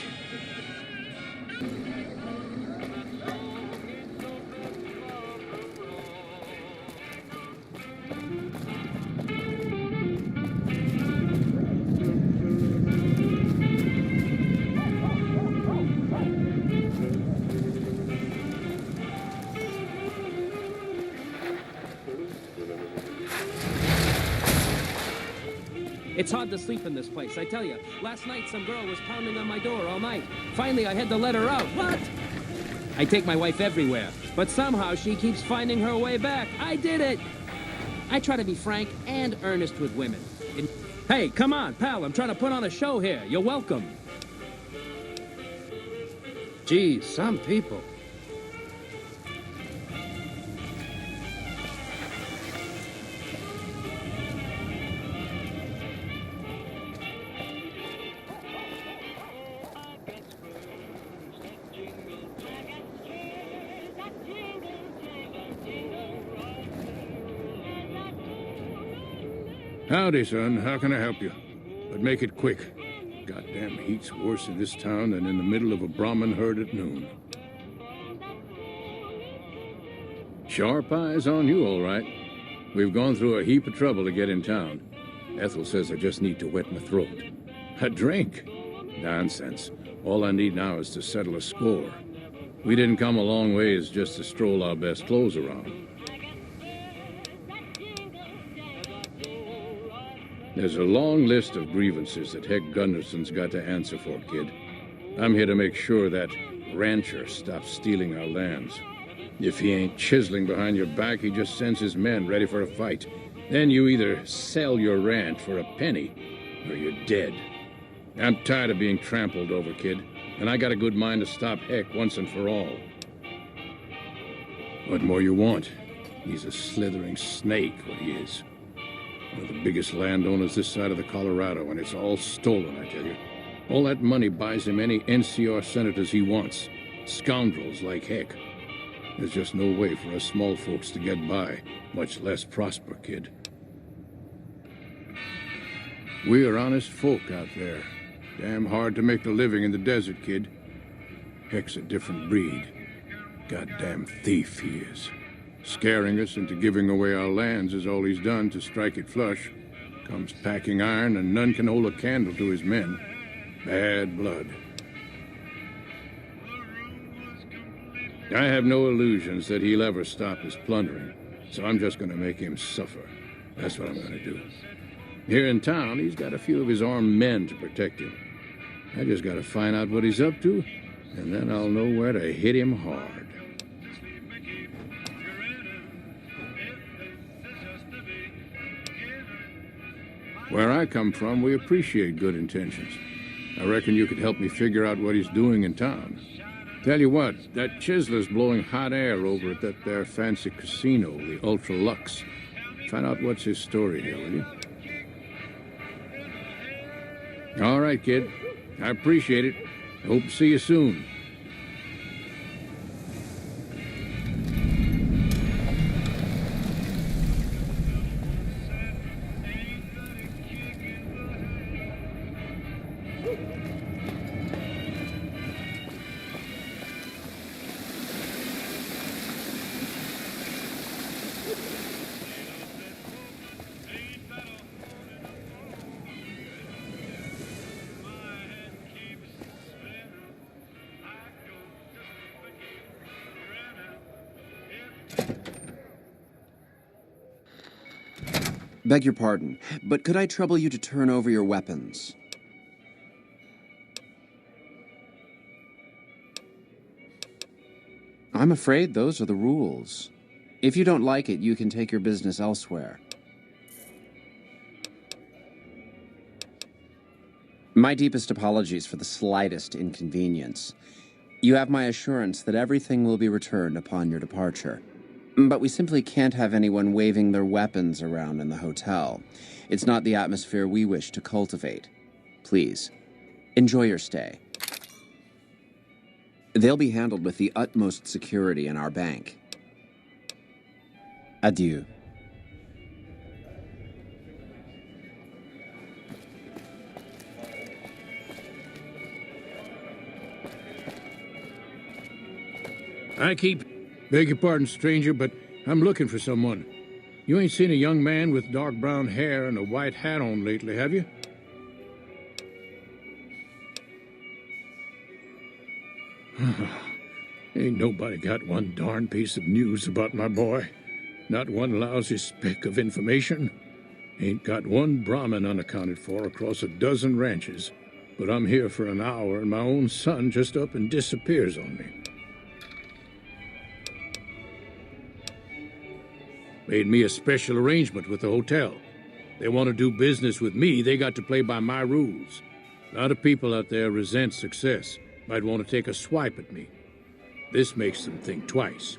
It's hard to sleep in this place, I tell you. Last night, some girl was pounding on my door all night. Finally, I had to let her out. What? I take my wife everywhere, but somehow she keeps finding her way back. I did it! I try to be frank and earnest with women. Hey, come on, pal, I'm trying to put on a show here. You're welcome. Geez, some people. Howdy, son. How can I help you? But make it quick. Goddamn heat's worse in this town than in the middle of a Brahmin herd at noon. Sharp eyes on you, all right. We've gone through a heap of trouble to get in town. Ethel says I just need to wet my throat. A drink? Nonsense. All I need now is to settle a score. We didn't come a long ways just to stroll our best clothes around. There's a long list of grievances that Heck Gunderson's got to answer for, kid. I'm here to make sure that rancher stops stealing our lands. If he ain't chiseling behind your back, he just sends his men ready for a fight. Then you either sell your ranch for a penny, or you're dead. I'm tired of being trampled over, kid, and I got a good mind to stop Heck once and for all. What more you want? He's a slithering snake, what he is. One of the biggest landowners this side of the Colorado, and it's all stolen, I tell you. All that money buys him any NCR senators he wants. Scoundrels like Heck. There's just no way for us small folks to get by, much less prosper, kid. We are honest folk out there. Damn hard to make a living in the desert, kid. Heck's a different breed. Goddamn thief he is. Scaring us into giving away our lands is all he's done to strike it flush. Comes packing iron, and none can hold a candle to his men. Bad blood. I have no illusions that he'll ever stop his plundering, so I'm just going to make him suffer. That's what I'm going to do. Here in town, he's got a few of his armed men to protect him. I just got to find out what he's up to, and then I'll know where to hit him hard. Where I come from, we appreciate good intentions. I reckon you could help me figure out what he's doing in town. Tell you what, that Chisler's blowing hot air over at that there fancy casino, the Ultra Lux. Find out what's his story here, will you? All right, kid. I appreciate it. Hope to see you soon. Beg your pardon, but could I trouble you to turn over your weapons? I'm afraid those are the rules. If you don't like it, you can take your business elsewhere. My deepest apologies for the slightest inconvenience. You have my assurance that everything will be returned upon your departure. But we simply can't have anyone waving their weapons around in the hotel. It's not the atmosphere we wish to cultivate. Please, enjoy your stay. They'll be handled with the utmost security in our bank. Adieu. Beg your pardon, stranger, but I'm looking for someone. You ain't seen a young man with dark brown hair and a white hat on lately, have you? Ain't nobody got one darn piece of news about my boy. Not one lousy speck of information. Ain't got one Brahmin unaccounted for across a dozen ranches. But I'm here for an hour and my own son just up and disappears on me. Made me a special arrangement with the hotel. They want to do business with me, they got to play by my rules. A lot of people out there resent success. Might want to take a swipe at me. This makes them think twice.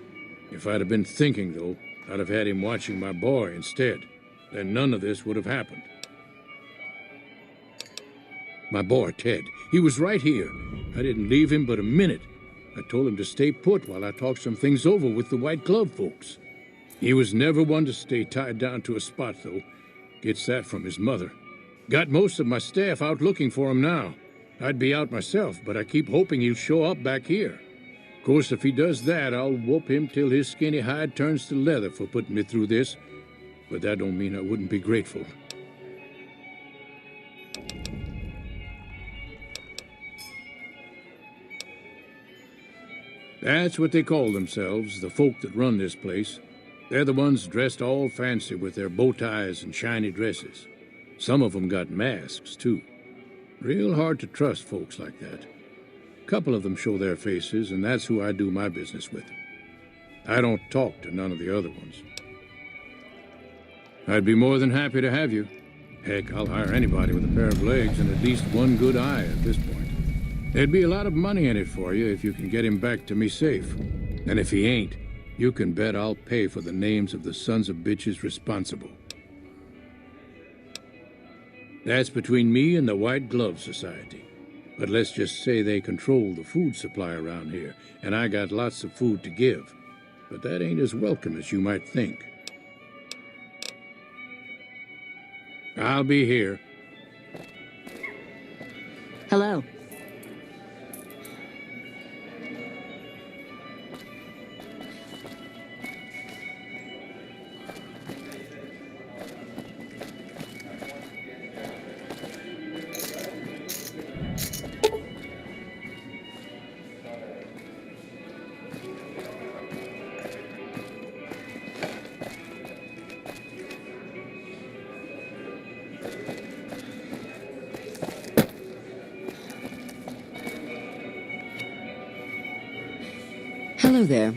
If I'd have been thinking, though, I'd have had him watching my boy instead. Then none of this would have happened. My boy, Ted, he was right here. I didn't leave him but a minute. I told him to stay put while I talked some things over with the White Glove folks. He was never one to stay tied down to a spot, though. Gets that from his mother. Got most of my staff out looking for him now. I'd be out myself, but I keep hoping he'll show up back here. Of course, if he does that, I'll whoop him till his skinny hide turns to leather for putting me through this. But that don't mean I wouldn't be grateful. That's what they call themselves, the folk that run this place. They're the ones dressed all fancy with their bow ties and shiny dresses. Some of them got masks, too. Real hard to trust folks like that. A couple of them show their faces, and that's who I do my business with. I don't talk to none of the other ones. I'd be more than happy to have you. Heck, I'll hire anybody with a pair of legs and at least one good eye at this point. There'd be a lot of money in it for you if you can get him back to me safe. And if he ain't, you can bet I'll pay for the names of the sons of bitches responsible. That's between me and the White Glove Society. But let's just say they control the food supply around here, and I got lots of food to give. But that ain't as welcome as you might think. I'll be here. Hello. Hello there.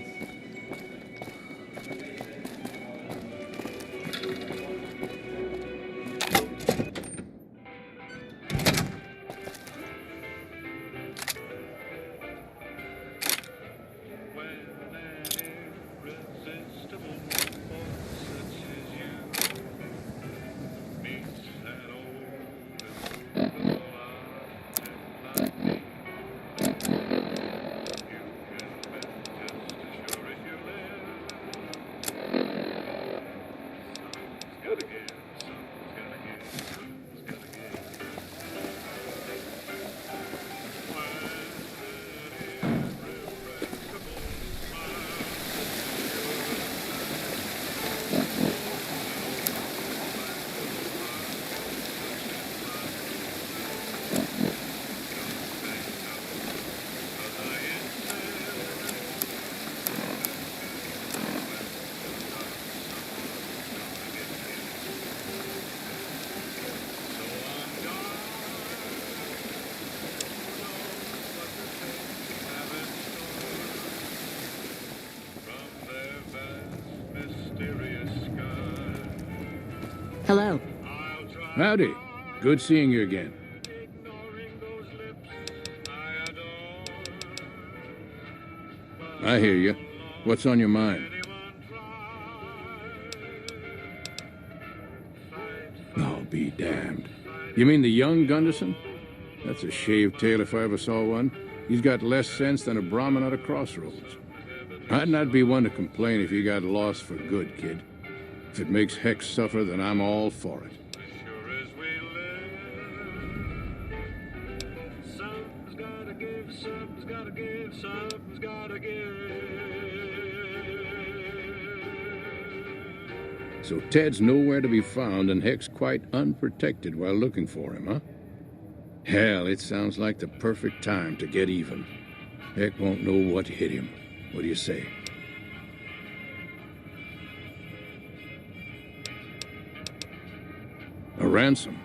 Howdy. Good seeing you again. I hear you. What's on your mind? I'll be damned. You mean the young Gunderson? That's a shaved tail if I ever saw one. He's got less sense than a Brahmin at a crossroads. I'd not be one to complain if he got lost for good, kid. If it makes Hex suffer, then I'm all for it. So Ted's nowhere to be found and Hex quite unprotected while looking for him, huh? Hell, it sounds like the perfect time to get even. Heck won't know what hit him. What do you say? A ransom?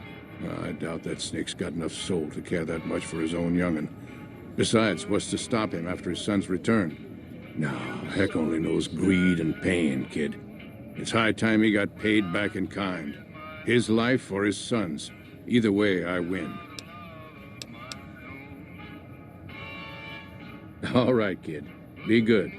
I doubt that snake's got enough soul to care that much for his own young'un. Besides, what's to stop him after his son's return? No, Heck only knows greed and pain, kid. It's high time he got paid back in kind. His life or his son's. Either way, I win. All right, kid. Be good.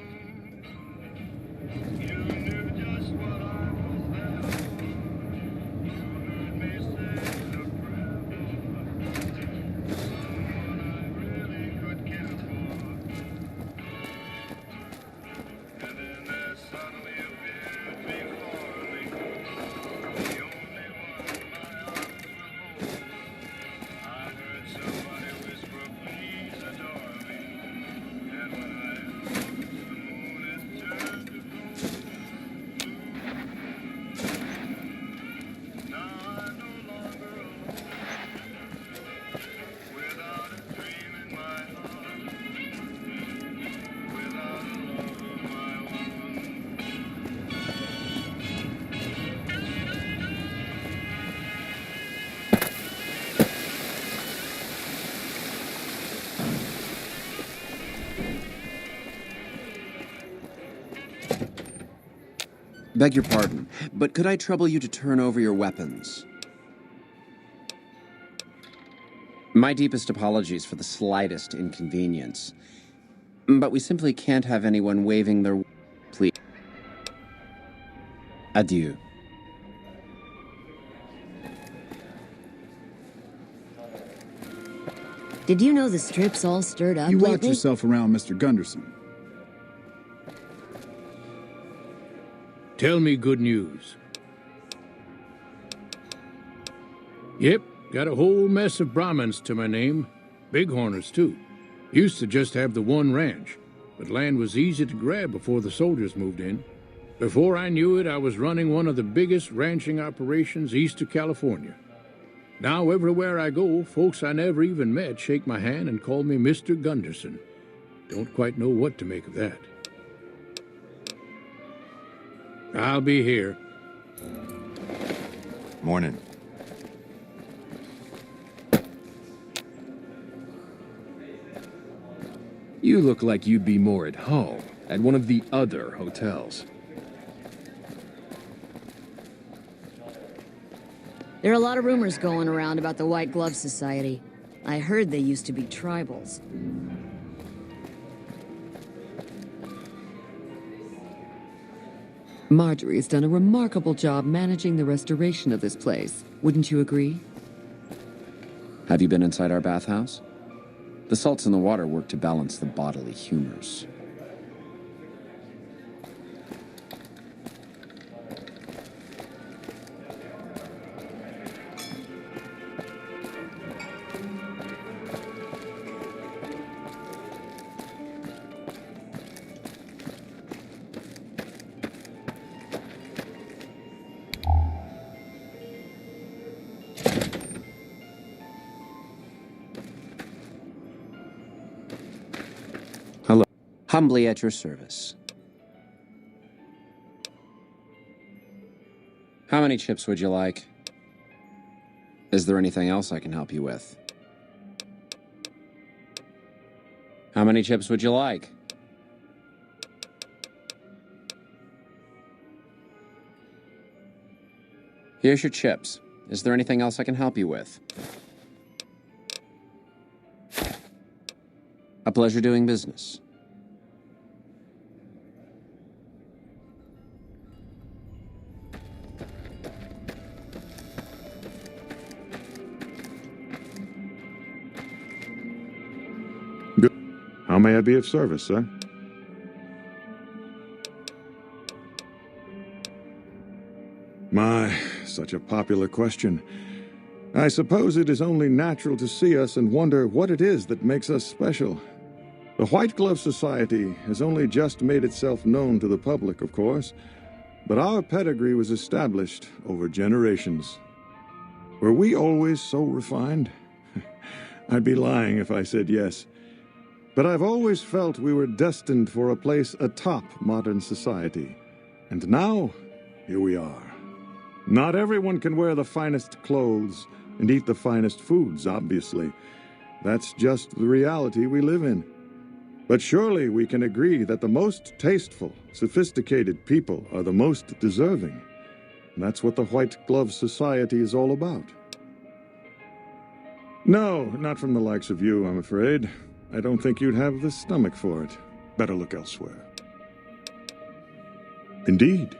Beg your pardon, but could I trouble you to turn over your weapons? My deepest apologies for the slightest inconvenience. But we simply can't have anyone waving their... Please. Adieu. Did you know the strip's all stirred up You watch lately? yourself around Mr. Gunderson. Tell me good news. Yep, got a whole mess of Brahmins to my name. Bighorners, too. Used to just have the one ranch, but land was easy to grab before the soldiers moved in. Before I knew it, I was running one of the biggest ranching operations east of California. Now, everywhere I go, folks I never even met shake my hand and call me Mr. Gunderson. Don't quite know what to make of that. I'll be here. Morning. You look like you'd be more at home at one of the other hotels. There are a lot of rumors going around about the White Glove Society. I heard they used to be tribals. Marjorie has done a remarkable job managing the restoration of this place. Wouldn't you agree? Have you been inside our bathhouse? The salts in the water work to balance the bodily humors. Humbly at your service. How many chips would you like? Is there anything else I can help you with? How many chips would you like? Here's your chips. Is there anything else I can help you with? A pleasure doing business. Good. How may I be of service, sir? My, such a popular question. I suppose it is only natural to see us and wonder what it is that makes us special. The White Glove Society has only just made itself known to the public, of course, but our pedigree was established over generations. Were we always so refined? I'd be lying if I said yes. But I've always felt we were destined for a place atop modern society. And now, here we are. Not everyone can wear the finest clothes and eat the finest foods, obviously. That's just the reality we live in. But surely we can agree that the most tasteful, sophisticated people are the most deserving. That's what the White Glove Society is all about. No, not from the likes of you, I'm afraid. I don't think you'd have the stomach for it. Better look elsewhere. Indeed.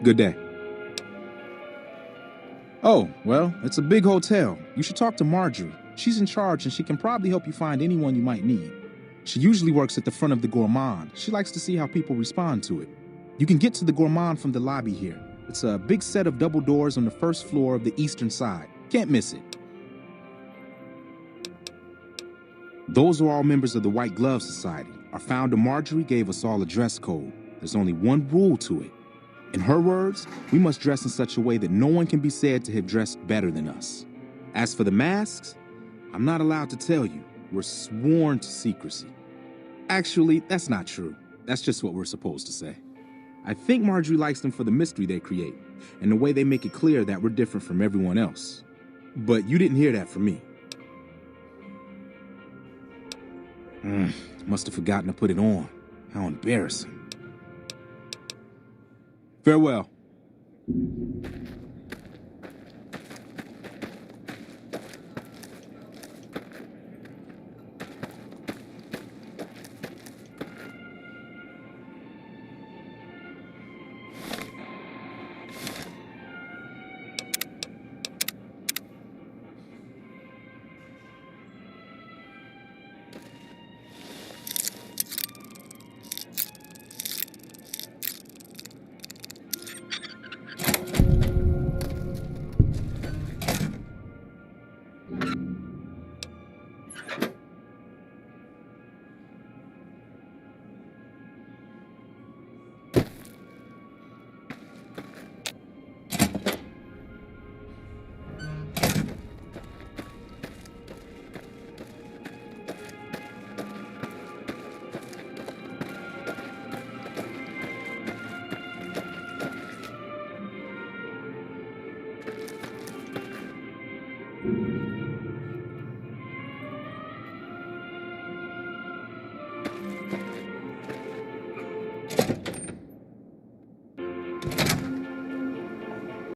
Good day. Oh, well, it's a big hotel. You should talk to Marjorie. She's in charge and she can probably help you find anyone you might need. She usually works at the front of the Gourmand. She likes to see how people respond to it. You can get to the Gourmand from the lobby here. It's a big set of double doors on the first floor of the eastern side. Can't miss it. Those are all members of the White Glove Society. Our founder Marjorie gave us all a dress code. There's only one rule to it. In her words, we must dress in such a way that no one can be said to have dressed better than us. As for the masks, I'm not allowed to tell you. We're sworn to secrecy. Actually, that's not true. That's just what we're supposed to say. I think Marjorie likes them for the mystery they create, and the way they make it clear that we're different from everyone else. But you didn't hear that from me. Must have forgotten to put it on. How embarrassing. Farewell.